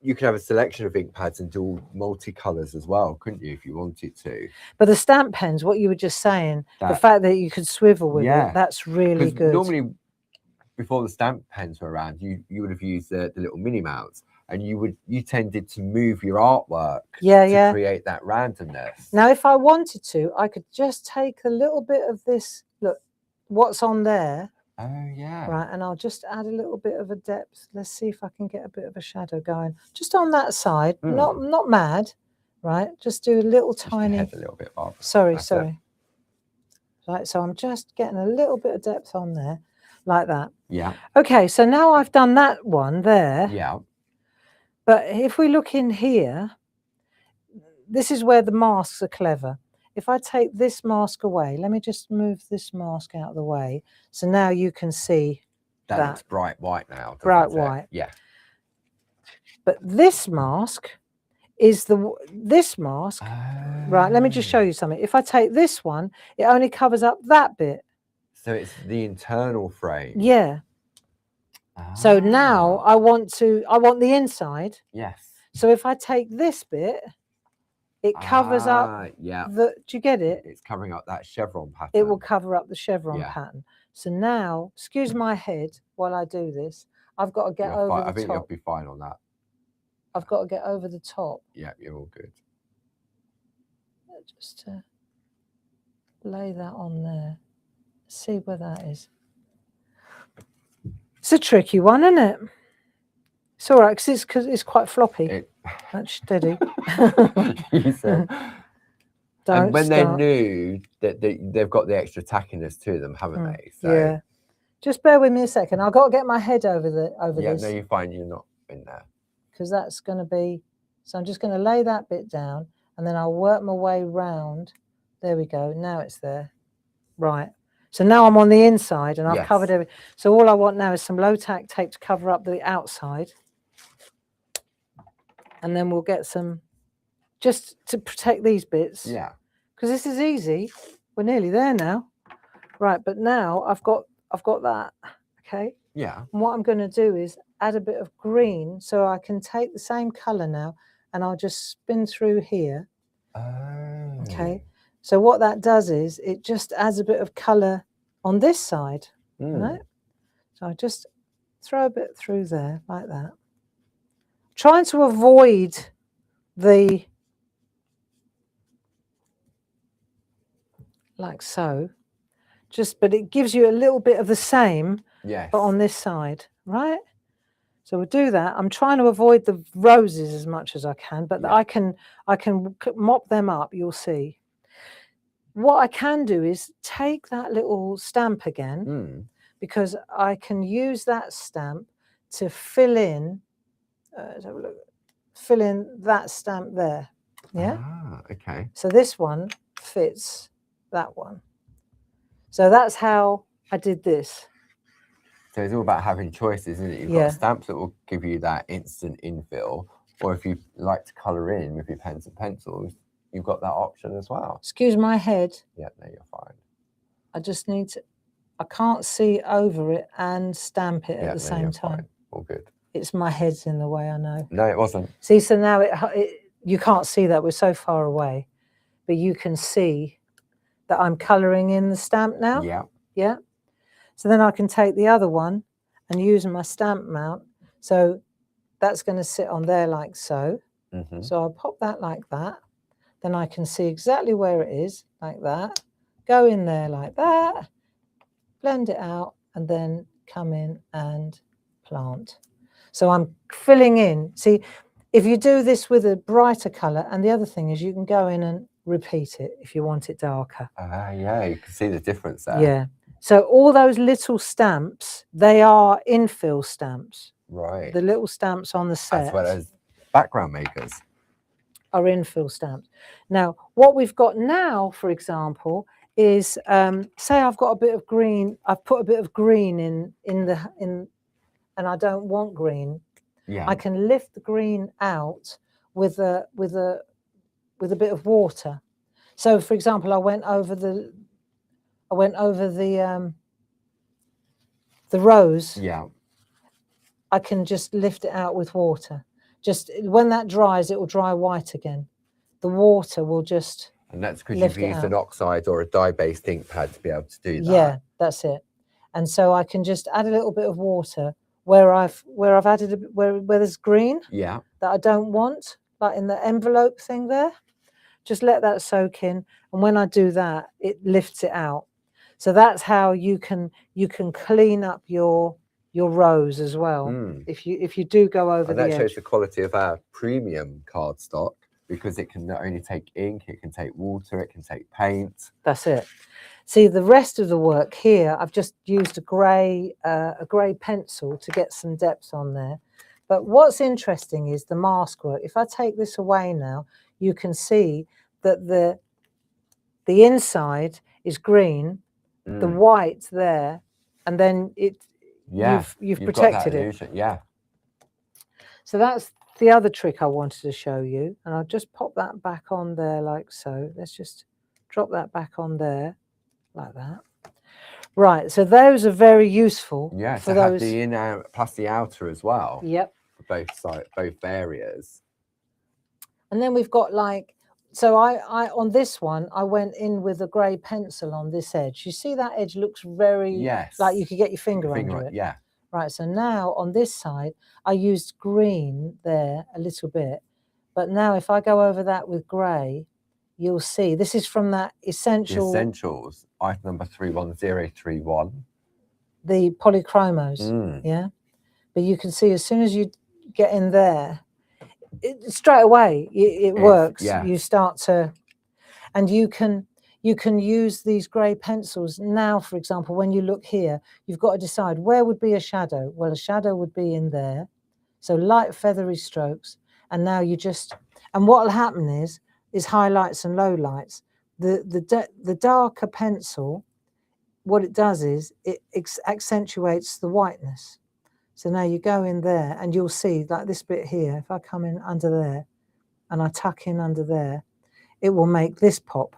you can have a selection of ink pads and do multicolours as well, couldn't you, if you wanted to? But the stamp pens, what you were just saying, the That- fact that you could swivel with Yeah. it, that's really 'Cause good. normally, before the stamp pens were around, you would have used the little mini mounts, and you tended to move your artwork to create that randomness. Now, if I wanted to, I could just take a little bit of this, look, what's on there, Oh yeah. right, and I'll just add a little bit of a depth. Let's see if I can get a bit of a shadow going, just on that side, not mad, right? Just do a little Just tiny. ahead a little bit, Bob. Sorry. That's it. Right, so I'm just getting a little bit of depth on there, like that. Yeah. Okay, so now I've done that one there. Yeah. But if we look in here, this is where the masks are clever. If I take this mask away, let me just move this mask out of the way. So now you can see That that. looks bright white now. doesn't Bright it? white. Yeah. But this mask is this mask. Right, let me just show you something. If I take this one, it only covers up that bit. So it's the internal frame. Yeah. So now I want the inside. Yes. So if I take this bit, it covers up Yeah. do you get it? It's covering up that chevron pattern. It will cover up the chevron Yeah. pattern. So now, excuse my head while I do this. I've got to get You're over fine. I the think you'll top. be fine on that. I've got to get over the top Yeah, you're all good. just to lay that on there. See where that is. It's a tricky one, isn't it? It's all right because it's quite floppy. That's steady. You said. Don't And when start. they're new, they've got the extra tackiness to them, haven't they? So, Yeah. Just bear with me a second. I've got to get my head over yeah, this. no, you're fine. You're not in there. Because that's going to be, so I'm just going to lay that bit down and then I'll work my way round. There we go. Now it's there. Right. So now I'm on the inside and I've covered everything. So all I want now is some low tack tape to cover up the outside. And then we'll get some, just to protect these bits. Yeah. Because this is easy. We're nearly there now. Right. But now I've got that. Okay. Yeah. And what I'm going to do is add a bit of green so I can take the same colour now and I'll just spin through here. Oh. Okay, so what that does is it just adds a bit of colour on this side, right? So I just throw a bit through there like that, trying to avoid the, like so, just, but it gives you a little bit of the same, Yes. but on this side, right? So we'll do that. I'm trying to avoid the roses as much as I can, but Yeah. I can mop them up, you'll see. What I can do is take that little stamp again, because I can use that stamp to fill in, let's have a look, fill in that stamp there. Yeah. Ah, okay. So this one fits that one. So that's how I did this. So it's all about having choices, isn't it? You've Yeah. got stamps that will give you that instant infill, or if you like to colour in with your pens and pencils, you've got that option as well. Excuse my head. Yeah, no, you're fine. I just need to, I can't see over it and stamp it Yeah, at the no, same you're time. fine. All good. It's my head's in the way, I know. No, it wasn't. See, so now you can't see that, we're so far away, but you can see that I'm colouring in the stamp now. Yeah. Yeah. So then I can take the other one and use my stamp mount. So that's going to sit on there like so. So I'll pop that like that. Then I can see exactly where it is, like that. Go in there like that, blend it out, and then come in and plant. So I'm filling in. See, if you do this with a brighter colour, and the other thing is you can go in and repeat it if you want it darker. Yeah, you can see the difference there. Yeah. So all those little stamps, they are infill stamps. Right. The little stamps on the set. As well as background makers. Are infill stamps. Now, what we've got now, for example, is say I've got a bit of green. I've put a bit of green in, and I don't want green. Yeah. I can lift the green out with a bit of water. So, for example, I went over the rose. Yeah. I can just lift it out with water. Just when that dries, it will dry white again. The water will just. And that's because you've used an oxide or a dye-based ink pad to be able to do that. Yeah, that's it. And so I can just add a little bit of water where I've added where there's green. Yeah. That I don't want, like in the envelope thing there. Just let that soak in, and when I do that, it lifts it out. So that's how you can clean up your rose as well. If you do go over the edge. And that shows the quality of our premium cardstock, because it can not only take ink, it can take water, it can take paint. That's it. See, the rest of the work here, I've just used a grey pencil to get some depth on there. But what's interesting is the mask work. If I take this away now, you can see that the inside is green, the white there, and then you've protected it. Yeah. So that's the other trick I wanted to show you, and I'll just pop that back on there like so. Let's just drop that back on there like that. Right, so those are very useful. Yeah, for to have those. the inner plus the outer as well. Yep. For both areas. And then we've got like, so I on this one, I went in with a grey pencil on this edge. You see that edge looks very, like you could get your finger under it. Yeah. Right, so now on this side, I used green there a little bit. But now if I go over that with grey, you'll see, this is from that Essentials, item number 31031. The polychromos, yeah? But you can see as soon as you get in there, straight away, it works. Yeah. You start to, and you can use these grey pencils. Now, for example, when you look here, you've got to decide where would be a shadow. Well, a shadow would be in there. So light feathery strokes. And now you just, and what will happen is highlights and lowlights. The darker pencil, what it does is it accentuates the whiteness. So now you go in there and you'll see like this bit here, if I come in under there and I tuck in under there, it will make this pop.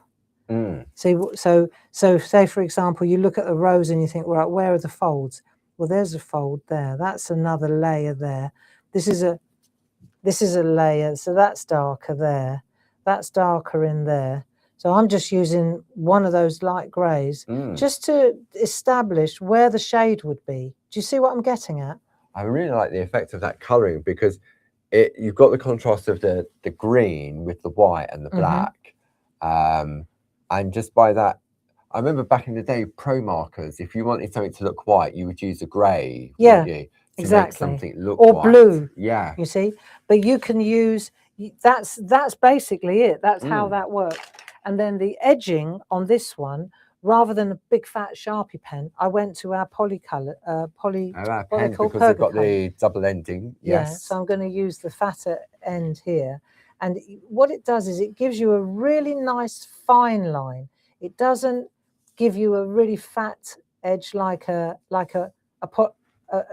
So say, for example, you look at the rose and you think, right, where are the folds? Well, there's a fold there. That's another layer there. This is this is a layer, so that's darker there, that's darker in there. So I'm just using one of those light greys just to establish where the shade would be. Do you see what I'm getting at? I really like the effect of that colouring, because you've got the contrast of the green with the white and the black. And just by that, I remember back in the day, pro markers, if you wanted something to look white, you would use a grey, wouldn't you, to make something look or white. blue. Yeah. You see, but you can use, that's basically it. That's how that works. And then the edging on this one, rather than a big fat Sharpie pen, I went to our Polycolor, pen, because they've got the double ending. Yes. Yeah, so I'm going to use the fatter end here. And what it does is it gives you a really nice fine line. It doesn't give you a really fat edge like a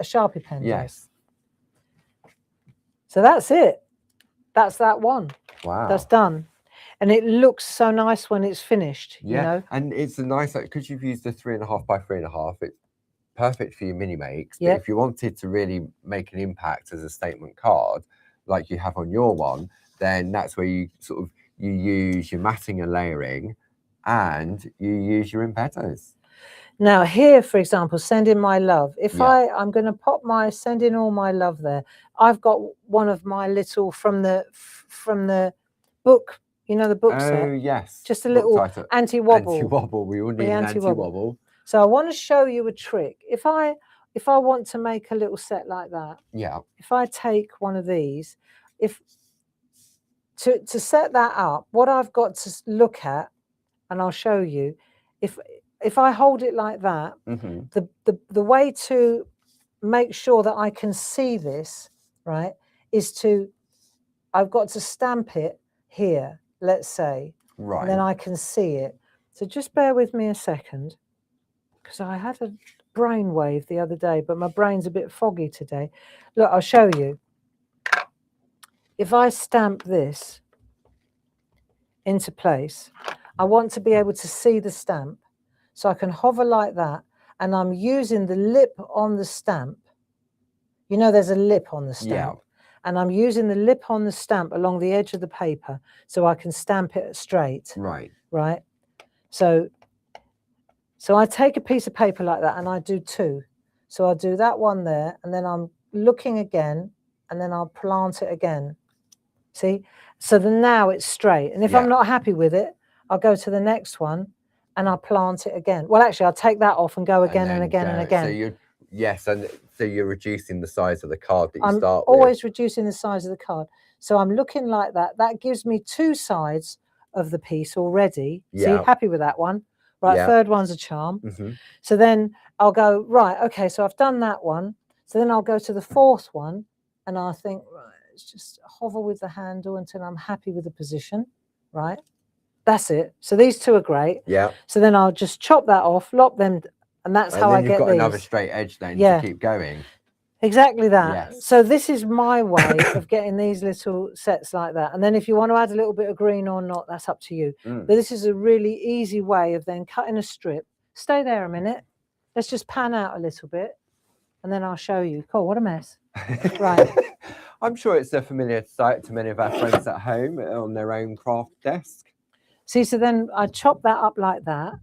Sharpie pen Yes. does. So that's it. That's that one. Wow. That's done. And it looks so nice when it's finished. Yeah. You know? And it's a nice, because you've used the 3.5 by 3.5, it's perfect for your mini makes. But Yeah. if you wanted to really make an impact as a statement card, like you have on your one, then that's where you sort of, you use your matting and layering, and you use your embedders. Now here, for example, send in my love. If I'm going to pop my send in all my love there. I've got one of my little from the book. You know the book set? Oh yes. Just a little anti-wobble. Anti-wobble. We all need an anti-wobble. So I want to show you a trick. If I want to make a little set like that, if I take one of these, to set that up, what I've got to look at, and I'll show you, if I hold it like that, the way to make sure that I can see this, right, is I've got to stamp it here, let's say, and then I can see it. So just bear with me a second, because I had a brainwave the other day, but my brain's a bit foggy today. Look, I'll show you. If I stamp this into place, I want to be able to see the stamp. So I can hover like that, and I'm using the lip on the stamp. You know there's a lip on the stamp. And I'm using the lip on the stamp along the edge of the paper so I can stamp it straight. Right? So I take a piece of paper like that and I do two. So I'll do that one there, and then I'm looking again, and then I'll plant it again. See? So then now it's straight. And if I'm not happy with it, I'll go to the next one and I'll plant it again. Well, actually, I'll take that off and go again and again and again. So so you're reducing the size of the card that you start with. I'm always reducing the size of the card. So I'm looking like that. That gives me two sides of the piece already. So you're happy with that one? Right, third one's a charm. So then I'll go, right, okay, so I've done that one. So then I'll go to the fourth one, and I'll think, right, let's just hover with the handle until I'm happy with the position, right? That's it. So these two are great. So then I'll just chop that off, lop them, and that's how I get these. You've got another straight edge then to keep going. Exactly that. So this is my way of getting these little sets like that. And then if you want to add a little bit of green or not, that's up to you. But this is a really easy way of then cutting a strip. Stay there a minute. Let's just pan out a little bit, and then I'll show you. Cool, what a mess. Right. I'm sure it's a familiar sight to many of our friends at home on their own craft desk. See, so then I chop that up like that.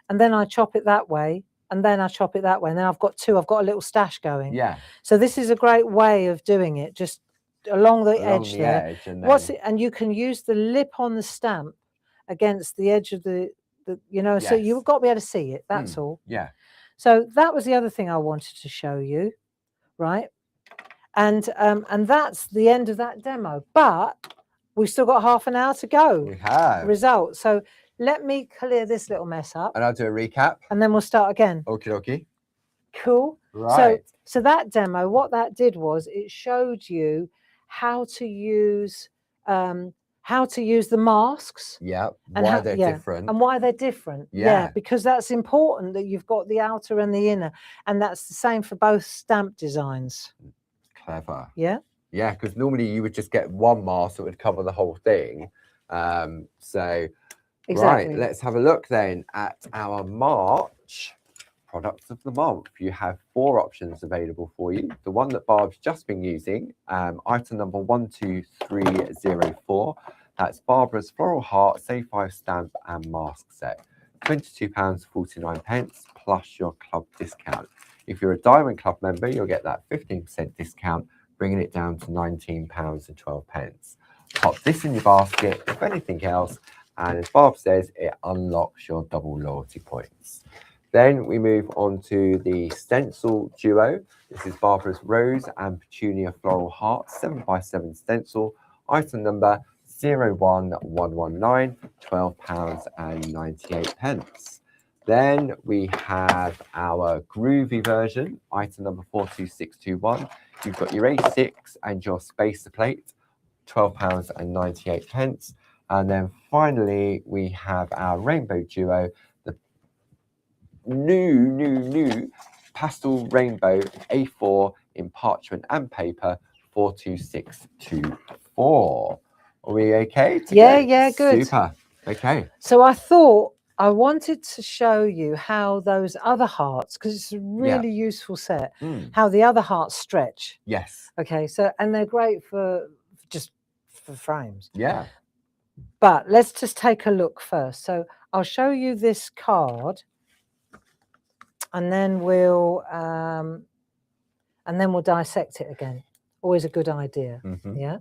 And then I chop it that way. And then I chop it that way. And then I've got two. I've got a little stash going. So this is a great way of doing it, just along the edge there. And you can use the lip on the stamp against the edge of the so you've got to be able to see it. That's all. So that was the other thing I wanted to show you, right? And that's the end of that demo. But we've still got half an hour to go. We have. Results. So let me clear this little mess up. And I'll do a recap. And then we'll start again. Okie dokie. Cool. Right. So that demo, what that did was it showed you how to use the masks. And why they're different. And why they're different. Because that's important that you've got the outer and the inner. And that's the same for both stamp designs. Clever. Yeah, because normally you would just get one mask that would cover the whole thing. Right, let's have a look then at our March products of the month. You have 4 options available for you. The one that Barb's just been using, item number 12304. That's Barbara's Floral Heart Save 5 stamp and mask set. £22.49 plus your club discount. If you're a Diamond Club member, you'll get that 15% discount, bringing it down to £19.12. Pop this in your basket, if anything else, and as Barb says, it unlocks your double loyalty points. Then we move on to the stencil duo. This is Barbara's Rose and Petunia Floral Heart 7x7 stencil, item number 01119, £12.98. Then we have our groovy version, item number 42621. You've got your A6 and your spacer plate, £12.98. And then finally, we have our rainbow duo, the new pastel rainbow A4 in parchment and paper, 42624. Are we okay? Yeah, good. Super. Okay. So I thought I wanted to show you how those other hearts, because it's a really useful set, how the other hearts stretch. Yes. Okay, so, and they're great for frames. Yeah. But let's just take a look first. So I'll show you this card, and then we'll dissect it again. Always a good idea. Yeah.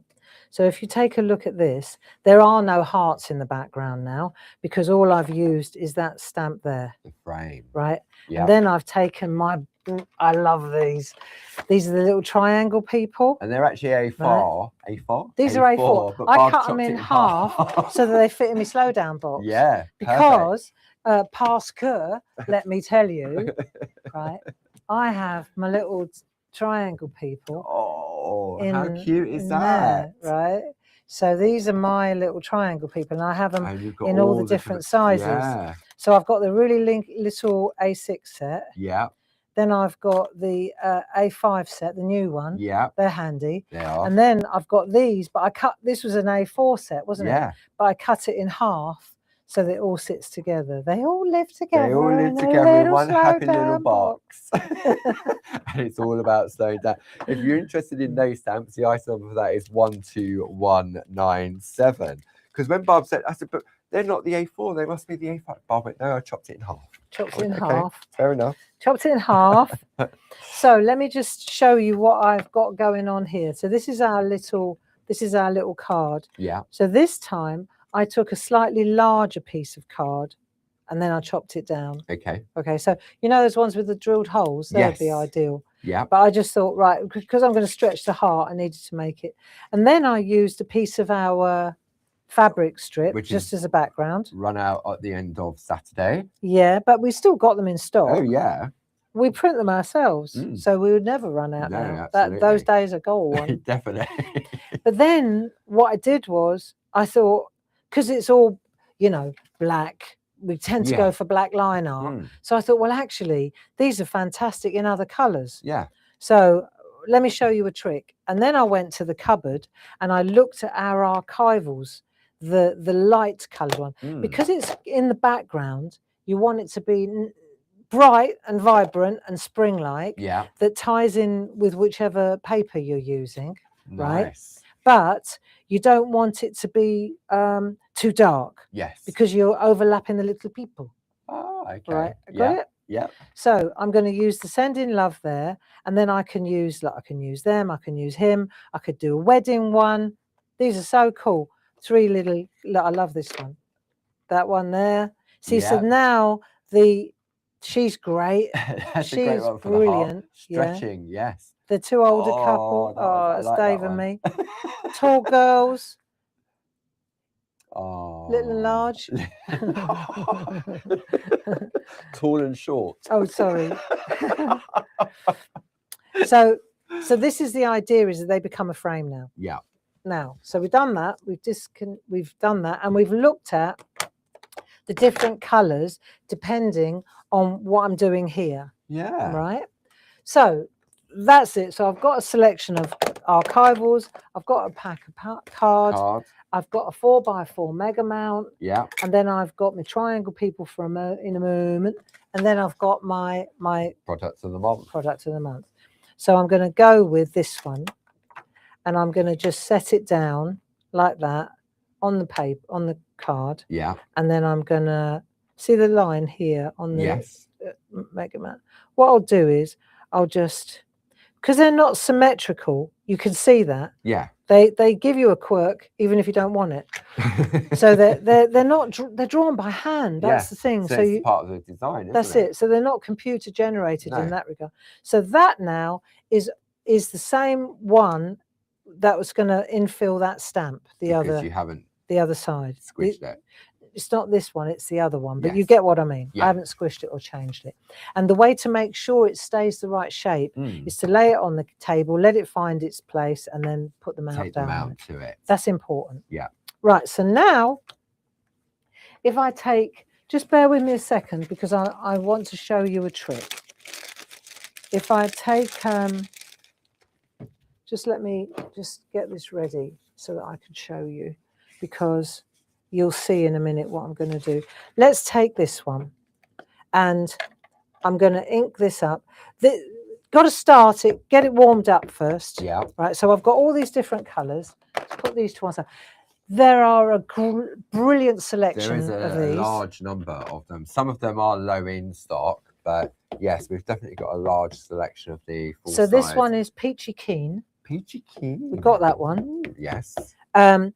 So if you take a look at this, there are no hearts in the background now, because all I've used is that stamp there. The frame. Right. Yeah. And then I've taken I love these. These are the little triangle people. And they're actually A4. Right. A4? These are A4. But I Barb cut them chopped in it half so that they fit in my slow down box. Yeah. Because parce que, let me tell you, right, I have my little triangle people. Oh, how cute is that? There, right? So these are my little triangle people, and I have them in all the different sizes. Yeah. So I've got the really little A6 set. Yeah. Then I've got the A5 set, the new one. Yeah. They're handy. They are. And then I've got these, but this was an A4 set, wasn't it? Yeah. But I cut it in half so that it all sits together. They all live together. They all live together in one happy little box. And it's all about slowing down. If you're interested in those stamps, the item number for that is 12197. Because when Barb said, I said, but they're not the A4, they must be the A5. Barb went, no, I chopped it in half. Chopped it in half. Fair enough. Chopped it in half. So let me just show you what I've got going on here. So this is our little card. Yeah. So this time I took a slightly larger piece of card and then I chopped it down. Okay. Okay. So you know those ones with the drilled holes? They'd be ideal. Yeah. But I just thought, right, because I'm going to stretch the heart, I needed to make it. And then I used a piece of our fabric strip, which just as a background. Run out at the end of Saturday. Yeah, but we still got them in stock. Oh, yeah. We print them ourselves, so we would never run out now. Those days are gone. Definitely. But then what I did was I thought, because it's all, black, we tend to go for black line art. So I thought, well, actually, these are fantastic in other colours. Yeah. So let me show you a trick. And then I went to the cupboard and I looked at our archivals, the light coloured one. Because it's in the background, you want it to be bright and vibrant and spring-like. Yeah. That ties in with whichever paper you're using. Right? Nice. But you don't want it to be too dark. Yes. Because you're overlapping the little people. Oh, okay. Right. Got it? Yeah. So I'm going to use the Send in Love there, and then I can use them, I can use him, I could do a wedding one. These are so cool. 3 little, I love this one. That one there. See, so now she's great. That's she's a great one for brilliant. The heart. Stretching, yes. The 2 older couple. It's like Dave and me. Tall girls. Oh. Little and large. Tall and short. Oh, sorry. So this is the idea, is that they become a frame now. Yeah. Now, so we've done that. We've done that, and we've looked at the different colours depending on what I'm doing here. Yeah. Right. So that's it. So I've got a selection of archivals. I've got a pack of cards. I've got a 4x4 mega mount. Yeah. And then I've got my triangle people in a moment. and then I've got my Products of the month. product of the month. So I'm going to go with this one, and I'm going to just set it down like that on the paper, on the card, Yeah. and then I'm going to see the line here on the Yes. Mega Man. What I'll do is I'll just, because they're not symmetrical, you can see that. Yeah. They give you a quirk even if you don't want it. So they're not they're drawn by hand. That's the thing. So, So it's you, part of the design, isn't that's it? it. So they're not computer generated No. in that regard. So that now is the same one that was going to infill that stamp. Because you haven't the other side. squished it. It's not this one, it's the other one, but you Yes. get what I mean. Yeah. I haven't squished it or changed it. And the way to make sure it stays the right shape is to lay it on the table, let it find its place, and then put the mount Take down. them on out it. to it. That's important. Yeah. Right, so now, if I take, just bear with me a second because I want to show you a trick. If I take, just let me just get this ready so that I can show you, because you'll see in a minute what I'm going to do. Let's take this one, and I'm going to ink this up. Got to start it, get it warmed up first. Yeah. Right, so I've got all these different colours. Let's put these to one side. There are a brilliant selection There is of a these. large number of them. Some of them are low in stock, but yes, we've definitely got a large selection of the full So this size. one is Peachy Keen. Peachy Keen. We've got that one. Yes. And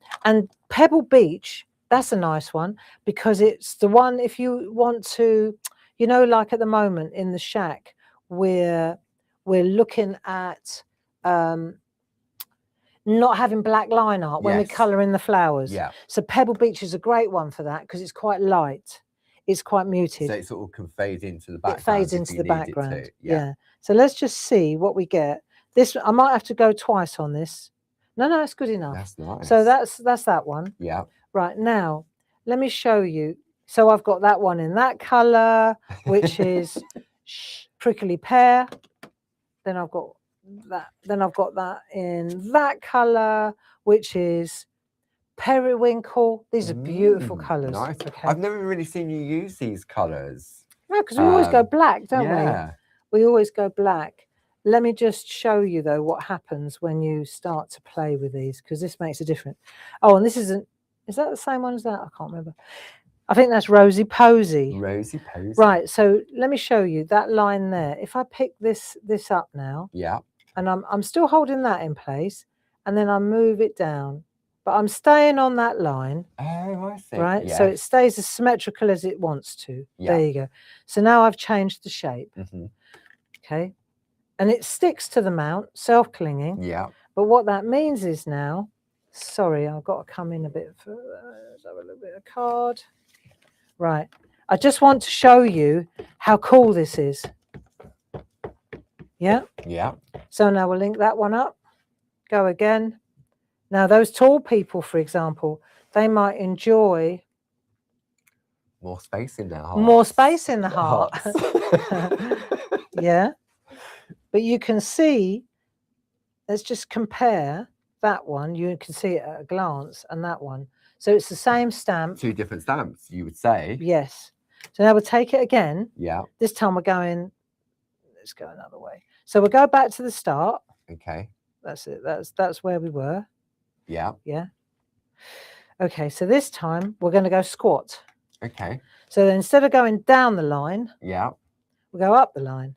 Pebble Beach, that's a nice one because it's the one, if you want to, you know, like at the moment in the shack, we're looking at not having black line art when we're Yes. colouring the flowers. Yeah. So Pebble Beach is a great one for that because it's quite light. It's quite muted. So it sort of can fade into the background. It fades if into you the need it background. to. Yeah. So let's just see what we get. This, I might have to go twice on this. No, it's good enough. That's nice. So that's that one. Yeah. Right, now let me show you. So I've got that one in that colour, which is prickly pear. Then I've got that. Then I've got that in that colour, which is periwinkle. These are beautiful colours. Nice. Okay. I've never really seen you use these colours. No, because we always go black, don't Yeah. we? We always go black. Let me just show you though what happens when you start to play with these, because this makes a difference. Oh, and this is that the same one as that? I can't remember. I think that's Rosy Posy. Rosy Posy. Right, so let me show you that line there. If I pick this up now, Yeah. and I'm still holding that in place, and then I move it down, but I'm staying on that line. Oh, I see. Right, Yes. so it stays as symmetrical as it wants to. Yeah. There you go. So now I've changed the shape. Okay, and it sticks to the mount, self-clinging. Yeah. But what that means is now, sorry, I've got to come in a bit further. Let's have a little bit of card. Right, I just want to show you how cool this is. Yeah. Yeah. So now we'll link that one up. Go again. Now those tall people, for example, they might enjoy more space in their heart. More space in the heart. Yeah. But you can see, let's just compare that one. You can see it at a glance, and that one. So it's the same stamp. Two different stamps, you would say. Yes. So now we'll take it again. Yeah. This time we're going, let's go another way. So we'll go back to the start. Okay. That's it. That's where we were. Yeah. Yeah. Okay, so this time we're going to go squat. Okay. So then instead of going down the line, yeah, we'll go up the line.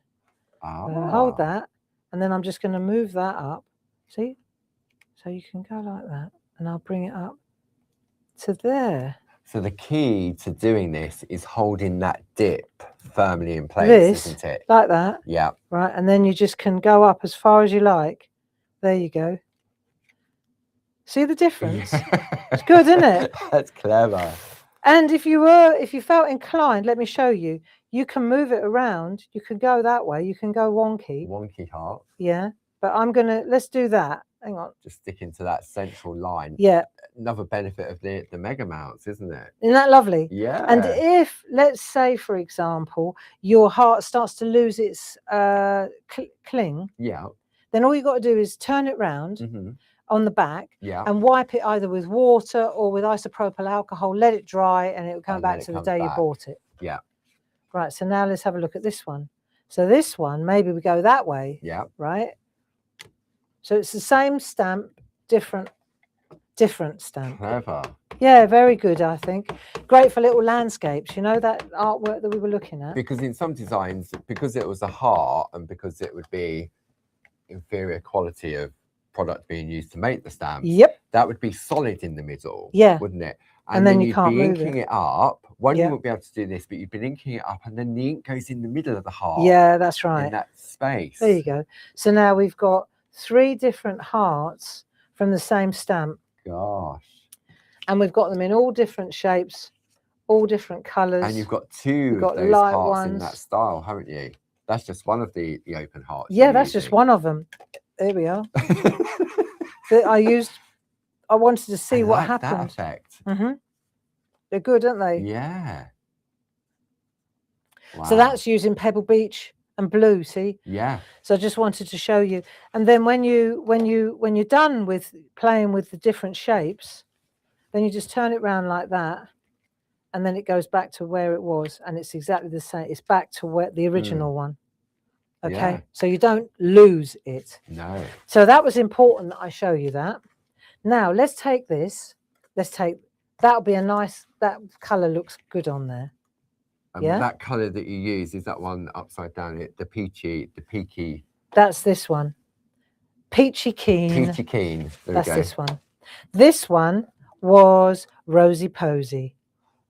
Ah. Hold that, and then I'm just going to move that up. See? So you can go like that, and I'll bring it up to there. So the key to doing this is holding that dip firmly in place, isn't it? Like that. Yeah. Right, and then you just can go up as far as you like. There you go. See the difference? It's good, isn't it? That's clever. And if you felt inclined, let me show you. You can move it around. You can go that way. You can go wonky. Wonky heart. Yeah, but let's do that. Hang on. Just sticking to that central line. Yeah. Another benefit of the mega mounts, isn't it? Isn't that lovely? Yeah. And if, let's say, for example, your heart starts to lose its cling, yeah, then all you got to do is turn it round on the back and wipe it either with water or with isopropyl alcohol, let it dry, and it will come back to the day you bought it. Yeah. Right, so now let's have a look at this one. So this one, maybe we go that way, Yeah. right? So it's the same stamp, different stamp. Clever. Yeah, very good, I think. Great for little landscapes, you know, that artwork that we were looking at. Because in some designs, because it was a heart and because it would be inferior quality of product being used to make the stamps, Yep. that would be solid in the middle, Yeah. wouldn't it? And then you you'd can't be move inking it up. You Yeah. wouldn't be able to do this, but you'd be inking it up, and then the ink goes in the middle of the heart. Yeah, that's In right. that space. There you go. So now we've got 3 different hearts from the same stamp, Gosh. and we've got them in all different shapes, all different colours. And you've got 2 got of those light hearts in ones. that style, haven't you? That's just one of the open hearts. Yeah, you're that's just using. one of them. There we are. That I wanted to see I what like happened. That effect. Mm-hmm. They're good, aren't they? Yeah. Wow. So that's using Pebble Beach and blue, see? Yeah. So I just wanted to show you. And then when you're done with playing with the different shapes, then you just turn it around like that, and then it goes back to where it was, and it's exactly the same. It's back to where the original one. Okay, Yeah. so you don't lose it. No. So that was important that I show you that. Now let's take this. That'll be a nice, that colour looks good on there. And Yeah. that colour that you use, is that one upside down? The peaky. That's this one. Peachy Keen. Peachy Keen. There That's we go. this one. This one was Rosy Posy.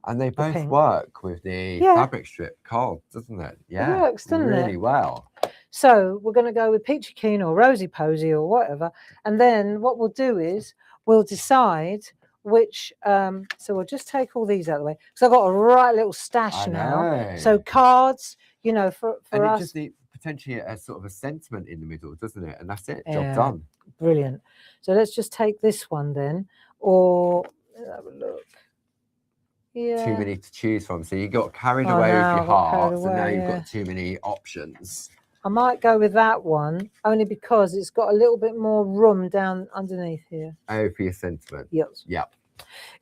And they both pink. work with the Yeah. fabric strip card, doesn't it? Yeah. works, doesn't it? really well. So we're going to go with Peachy Keen or Rosy Posy or whatever. And then what we'll do is we'll decide which, so we'll just take all these out of the way. So I've got a right little stash I now. know. So cards, you know, for and it us, just needs potentially a sort of a sentiment in the middle, doesn't it? And that's it. Yeah. Job done. brilliant. So let's just take this one then, or let's have a look. Yeah. Too many to choose from. So you got carried I away know, with I your got carried hearts, and now away, you've yeah. got too many options. I might go with that one only because it's got a little bit more room down underneath here. Oh, for your sentiment. Yes. Yep.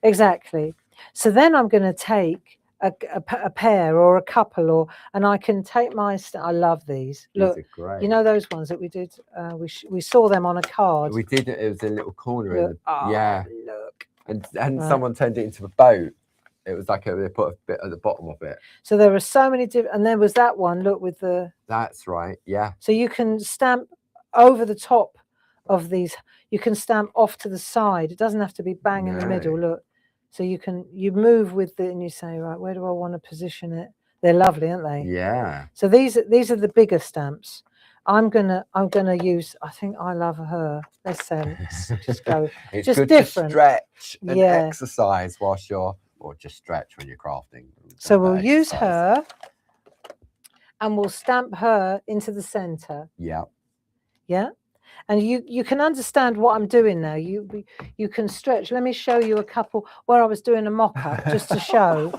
Exactly. So then I'm going to take a pair or a couple, and I can take my. I love these. These Look, are great. you know those ones that we did. We saw them on a card. we did it. It was a little corner in Look, the, oh, yeah, Look. and Right. someone turned it into a boat. It was like they put a bit at the bottom of it. So there are so many different. And there was that one. Look with the. That's right. Yeah. So you can stamp over the top of these. You can stamp off to the side. It doesn't have to be bang in the middle. No. Look. So you move with it and you say, right, where do I want to position it? They're lovely, aren't they? Yeah. So these are the bigger stamps. I'm gonna use. I think I love her. Let's just go. It's Just good different. to stretch and Yeah. exercise whilst you're, or just stretch when you're crafting. So we'll use Exercise. her, and we'll stamp her into the center. Yeah. Yeah. And you can understand what I'm doing now. You can stretch. Let me show you a couple where I was doing a mock-up just to show.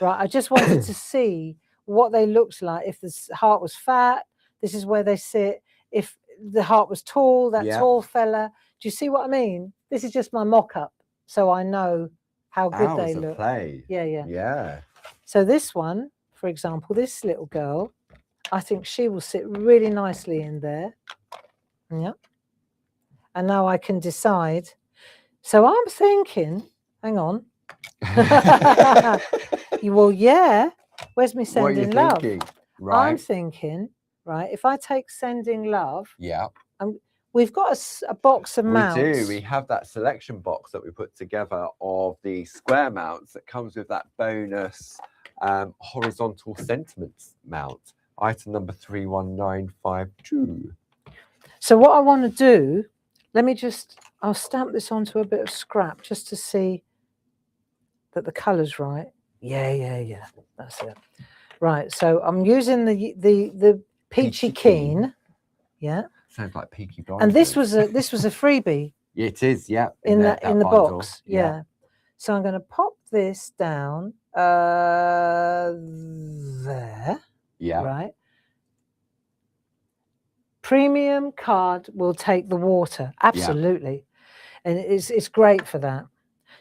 Right, I just wanted to see what they looked like. If the heart was fat, this is where they sit. If the heart was tall, that Yeah. tall fella. Do you see what I mean? This is just my mock-up, so I know how good Hours they of look. play. Yeah, yeah. Yeah. So this one, for example, this little girl, I think she will sit really nicely in there. Yeah. And now I can decide. So I'm thinking, hang on. Well, yeah. Where's me What are you sending love? thinking? I'm Right. thinking, right, if I take sending love, Yeah. we've got a box of mounts. We do. We have that selection box that we put together of the square mounts that comes with that bonus horizontal sentiments mount. Item number 31952. So what I want to do, I'll stamp this onto a bit of scrap just to see that the colour's right. Yeah. That's it. Right. So I'm using the Peachy Peachy Keen. Yeah. Sounds like Peaky And this Blinders. was a freebie It is, yeah. in the bundle. box. Yeah. So I'm going to pop this down there. Yeah. Right. Premium card will take the water. Absolutely. And it's great for that.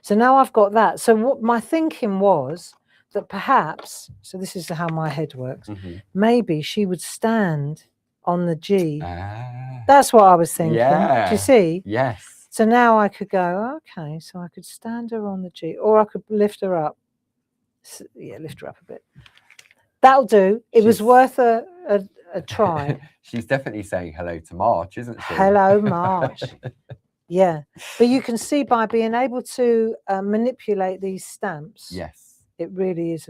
So now I've got that. So what my thinking was that perhaps, so this is how my head works, Mhm. maybe she would stand on the G. Ah, That's what I was thinking. Do yeah. you see? Yes. So now I could go, okay, so I could stand her on the G, or I could lift her up. Yeah, lift her up a bit. That'll do. It was She's- worth a try. She's definitely saying hello to March, isn't she? Hello, March. Yeah, but you can see by being able to manipulate these stamps, Yes. it really is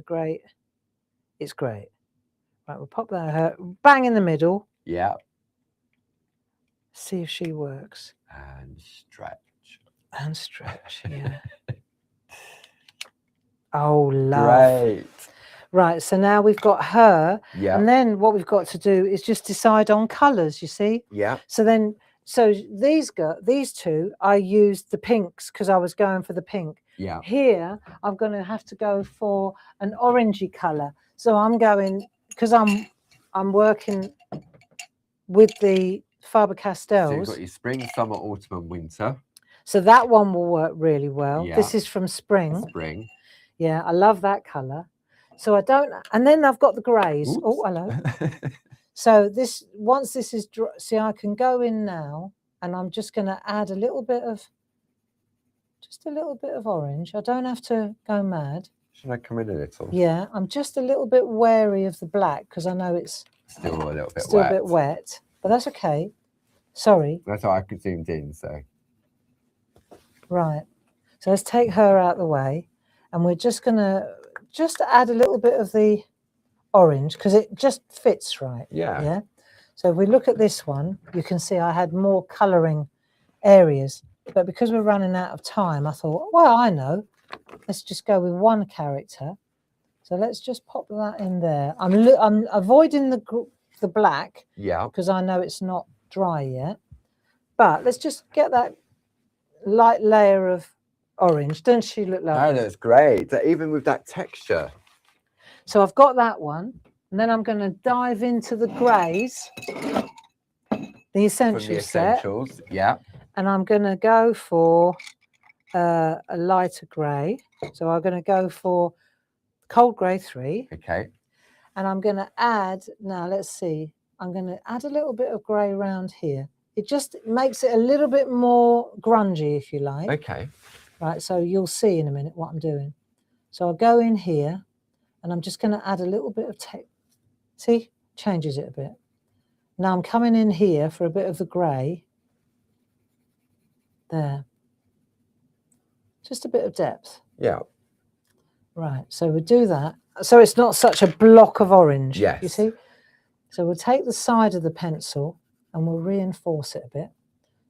it's great. Right, we'll pop that bang in the middle, Yeah. see if she works. And stretch. And stretch, yeah. Oh, love. Great. Right, so now we've got her, Yeah. and then what we've got to do is just decide on colours, you see? Yeah. So then, so these two, I used the pinks because I was going for the pink. Yeah. Here, I'm going to have to go for an orangey colour. So I'm going, because I'm working with the So you've Faber-Castells. got your spring, summer, autumn, and winter. So that one will work really well. Yeah. This is from spring. Spring. Yeah, I love that colour. So I don't, and then I've got the greys. Oops. Oh, hello. So this, once this is dry, see, I can go in now, and I'm just going to add a little bit of, just a little bit of orange. I don't have to go mad. Should I come in a little? Yeah, I'm just a little bit wary of the black because I know it's Still a little bit still wet. a bit wet, but that's okay. Sorry. That's why I could zoomed in, so. Right. So let's take her out the way, and we're just going to just add a little bit of the orange because it just fits right. Yeah. Yeah. So if we look at this one, you can see I had more colouring areas, but because we're running out of time, I thought, well, I know, let's just go with one character. So let's just pop that in there. I'm avoiding the black Yeah. because I know it's not dry yet, but let's just get that light layer of orange. Doesn't she look Oh, lovely? that's great. Even with that texture. So I've got that one, and then I'm going to dive into the greys, the From the essentials set, essentials. Yeah. and I'm going to go for a lighter grey. So I'm going to go for cold grey 3, Okay. and I'm going to add, now let's see, I'm going to add a little bit of grey around here. It just makes it a little bit more grungy, if you like. Okay. Right, so you'll see in a minute what I'm doing. So I'll go in here, and I'm just going to add a little bit of text. See, changes it a bit. Now I'm coming in here for a bit of the grey. There. Just a bit of depth. Yeah. Right, so we'll do that. So it's not such a block of orange, you Yes. see? So we'll take the side of the pencil and we'll reinforce it a bit.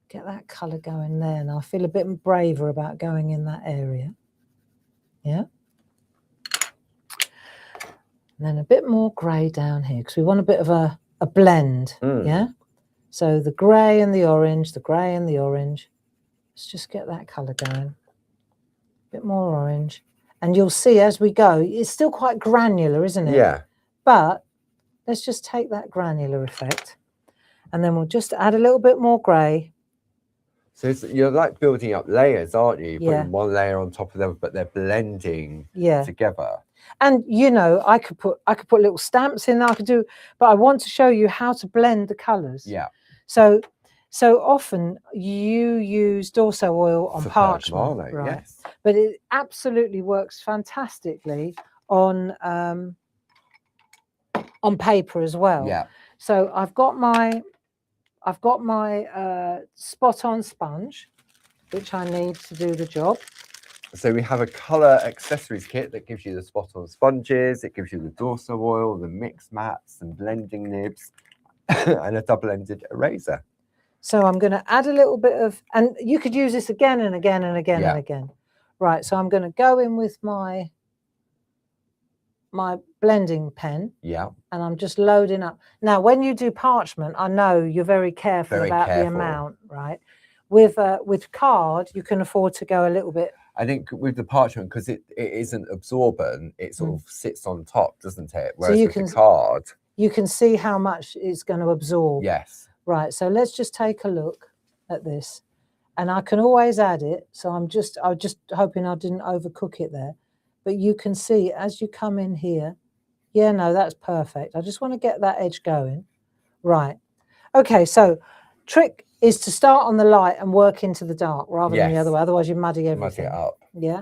Get that colour going there. Now I feel a bit braver about going in that area. Yeah. And then a bit more grey down here because we want a bit of a blend. Mm. Yeah. So the grey and the orange, the grey and the orange. Let's just get that colour going. A bit more orange. And you'll see as we go, it's still quite granular, isn't it? Yeah. But let's just take that granular effect. And then we'll just add a little bit more grey. So you're like building up layers, aren't you? You're Yeah. putting one layer on top of the other, but they're blending Yeah. together. And you know, I could put little stamps in there, I could do, but I want to show you how to blend the colours. Yeah. So often you use Dorso oil on For parchment, Pergamano, right? yes. But it absolutely works fantastically on paper as well. Yeah. So I've got my spot on sponge, which I need to do the job. So we have a colour accessories kit that gives you the spot on sponges, it gives you the Dorso oil, the mix mats and blending nibs, and a double-ended eraser. So I'm going to add a little bit of, and you could use this again and again and again Yeah. and again. Right, so I'm going to go in with my blending pen, Yeah. and I'm just loading up. Now, when you do parchment, I know you're very careful Very about the careful. amount, right? With card, you can afford to go a little bit. I think with the parchment, because it isn't absorbent, it sort of sits on top, doesn't it? Whereas you with can the card, You can see how much it's going to absorb. yes. Right, so let's just take a look at this, and I can always add it. So I'm just hoping I didn't overcook it there. but you can see as you come in here, yeah, no, that's perfect. I just want to get that edge going. Right. Okay, so trick is to start on the light and work into the dark rather than the other Yes. way. Otherwise, you muddy Muddy everything. it up. Yeah.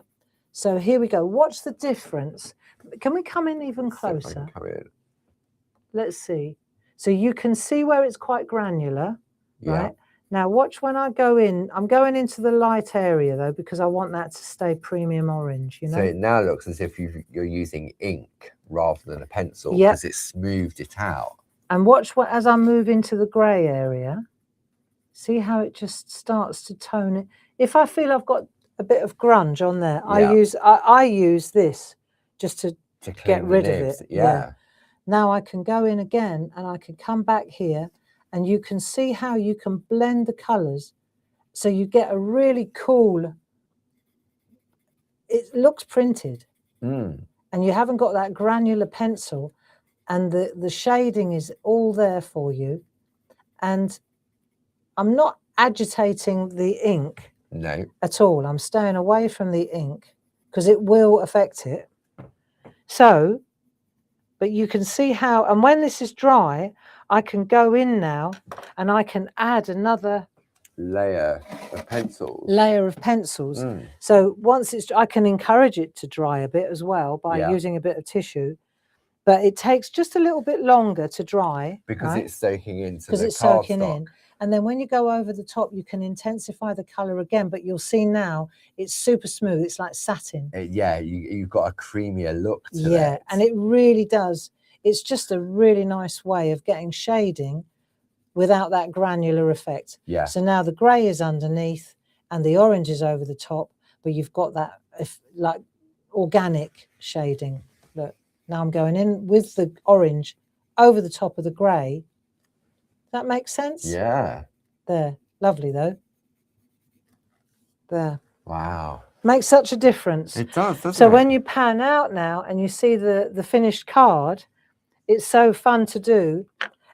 So here we go. Watch the difference. Can we come in even See if I can closer? come in. Let's see. So you can see where it's quite granular, Yeah. right? Now watch when I go in. I'm going into the light area though, because I want that to stay premium orange, you know? So it now looks as if you're using ink rather than a pencil Yep. because it's smoothed it out. And watch what as I move into the grey area, see how it just starts to tone it. If I feel I've got a bit of grunge on there, Yeah. I use this just to To get clean the rid of nibs. it. Yeah. Now I can go in again and I can come back here and you can see how you can blend the colours so you get a really cool, it looks printed Mm. and you haven't got that granular pencil and the shading is all there for you. And I'm not agitating the ink No. at all. I'm staying away from the ink because it will affect it. So, but you can see how, and when this is dry, I can go in now and I can add another Layer of pencils. layer of pencils. Mm. So once it's, I can encourage it to dry a bit as well by Yeah. using a bit of tissue, but it takes just a little bit longer to dry. Because right? it's soaking into Because the it's soaking cardstock. in. And then when you go over the top, you can intensify the color again, but you'll see now it's super smooth. It's like satin. Yeah, you've got a creamier look to Yeah, it. and it really does. It's just a really nice way of getting shading without that granular effect. Yeah. So now the grey is underneath and the orange is over the top, but you've got that like organic shading. Look, now I'm going in with the orange over the top of the grey. That makes sense? Yeah. There. Lovely though. There. Wow. Makes such a difference. It does, doesn't So it? when you pan out now and you see the finished card, it's so fun to do.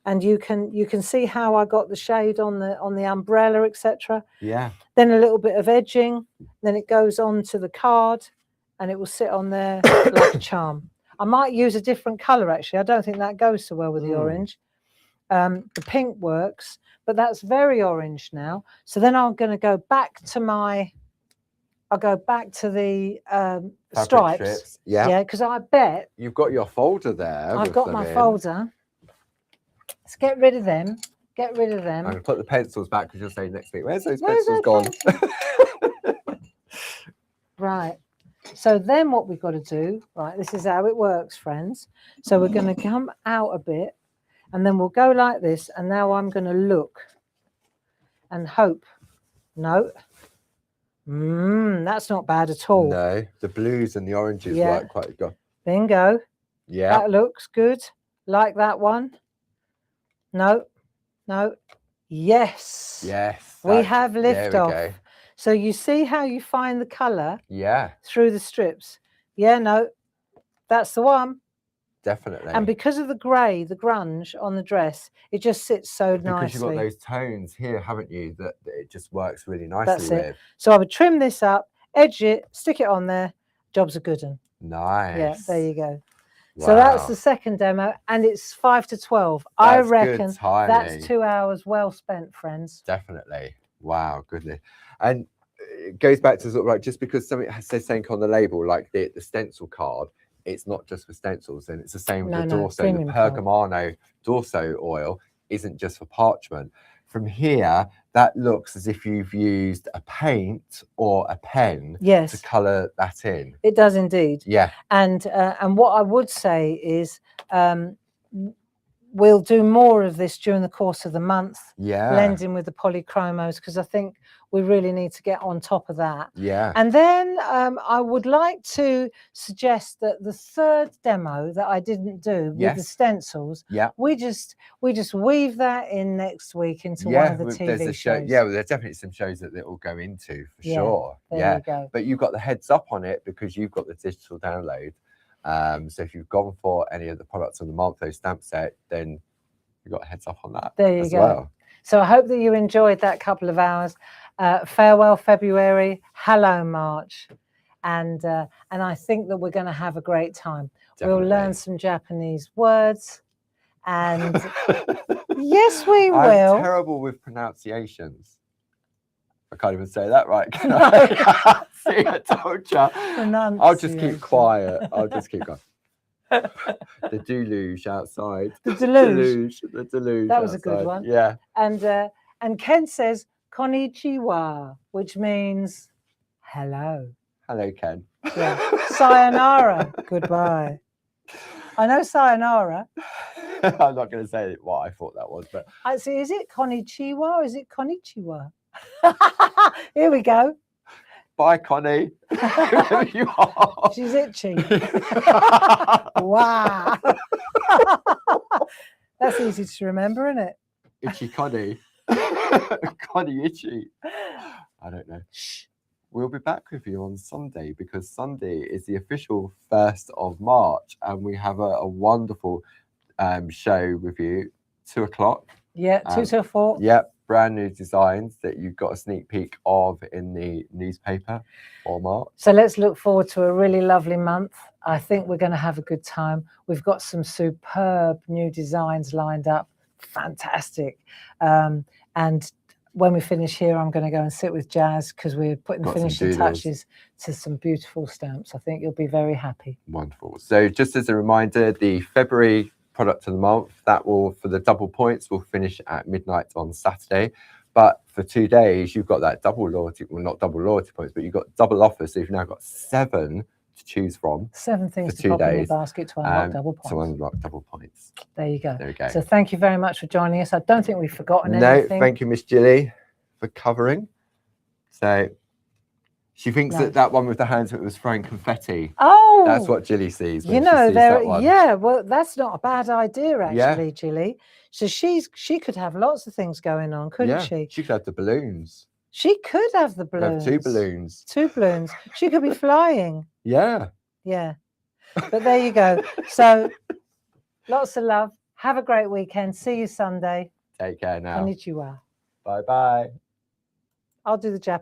And you can see how I got the shade on the umbrella, etc. Yeah. Then a little bit of edging, then it goes on to the card and it will sit on there like a charm. I might use a different color actually. I don't think that goes so well with the orange. The pink works, but that's very orange now. So then I'm going to go back to I'll go back to the stripes. Yeah. Yeah, because I bet You've got your folder there. I've got my folder. Let's get rid of them. Get rid of them. I'm going to put the pencils back because you'll say next week, where's those Where's pencils those gone? Right. So then what we've got to do, right, this is how it works, friends. So we're going to come out a bit and then we'll go like this. And now I'm going to look and hope. No. That's not bad at all. No, the blues and the oranges Yeah. work quite good. Bingo. Yeah. That looks good. Like that one. No. No. Yes. Yes. We have there lift we off. go. So you see how you find the colour Yeah, through the strips. Yeah, no, that's the one. definitely. And because of the grey, the grunge on the dress, it just sits so because nicely. you've got those tones here, haven't you, that it just works really nicely That's it. with. So I would trim this up, edge it, stick it on there. Job's a good one. Nice. Yeah, there you go. Wow. So that's the second demo, and it's 5 to 12. I That's reckon good timing. that's 2 hours well spent, friends. Definitely. Wow, goodness. And it goes back to sort of like, just because something says something on the label, like the stencil card, it's not just for stencils, and it's the same with the Dorso. The premium card. Pergamano Dorso oil isn't just for parchment. From here, that looks as if you've used a paint or a pen Yes, to colour that in. it does indeed. Yeah. And what I would say is we'll do more of this during the course of the month, Yeah. blending with the polychromos, because I think we really need to get on top of that. Yeah. And then I would like to suggest that the third demo that I didn't do with the Yes. stencils, Yeah. we just weave that in next week into one of the there's TV a show. shows. Yeah, well, there's definitely some shows that it will go into for Yeah, sure. There Yeah. you go. But you've got the heads up on it because you've got the digital download. So if you've gone for any of the products on the Markflow stamp set, then you've got a heads up on that. There you as go. Well. So I hope that you enjoyed that couple of hours. Farewell February, hello March. and I think that we're going to have a great time. We'll learn Definitely. some Japanese words, and yes, we I'm will. terrible with pronunciations. I can't even say that right. Can No. I? See, I told you. I'll just keep Pronunciation. quiet. I'll just keep going. The deluge outside. The deluge. The deluge. That was a good outside. one. Yeah. And Ken says konnichiwa, which means hello. Hello, Ken. Yeah. Sayonara, goodbye. I know sayonara. I'm not going to say what I thought that was, but I see. Is it konnichiwa or is it konnichiwa? Here we go. bye, Connie. Whoever you are. She's itchy. Wow. That's easy to remember, isn't it? Itchy Connie. Connie Itchy. I don't know. Shh. We'll be back with you on Sunday because Sunday is the official 1st of March and we have a wonderful show with you, 2 o'clock. Yeah, 2 till 4. Yep, brand new designs that you've got a sneak peek of in the newspaper for March. So let's look forward to a really lovely month. I think we're going to have a good time. We've got some superb new designs lined up. Fantastic. And when we finish here, I'm going to go and sit with Jazz because we're putting Got some finishing doodles. touches to some beautiful stamps. I think you'll be very happy. Wonderful. So just as a reminder, the February product of the month, that will, for the double points, will finish at midnight on Saturday. But for 2 days, you've got that double loyalty, well, not double loyalty points, but you've got double offers. So you've now got 7 to choose from. 7 things For to 2 pop in the days, basket to unlock double points. To unlock double points. There you go. There we go. So thank you very much for joining us. I don't think we've forgotten No, anything. thank you, Miss Gilly, for covering. So she thinks Nice. that one with the hands, it was throwing confetti. Oh, That's what Gilly sees. When you she know, sees there. that one. Yeah, well, that's not a bad idea, Yeah. actually, Gilly. So she could have lots of things going on, couldn't Yeah, she? she could have the balloons. She could have the Could have balloons. 2 balloons. 2 balloons. She could be flying. Yeah. Yeah. But there you go. So lots of love. Have a great weekend. See you Sunday. Take care now. Konnichiwa. Bye bye. I'll do the Japanese.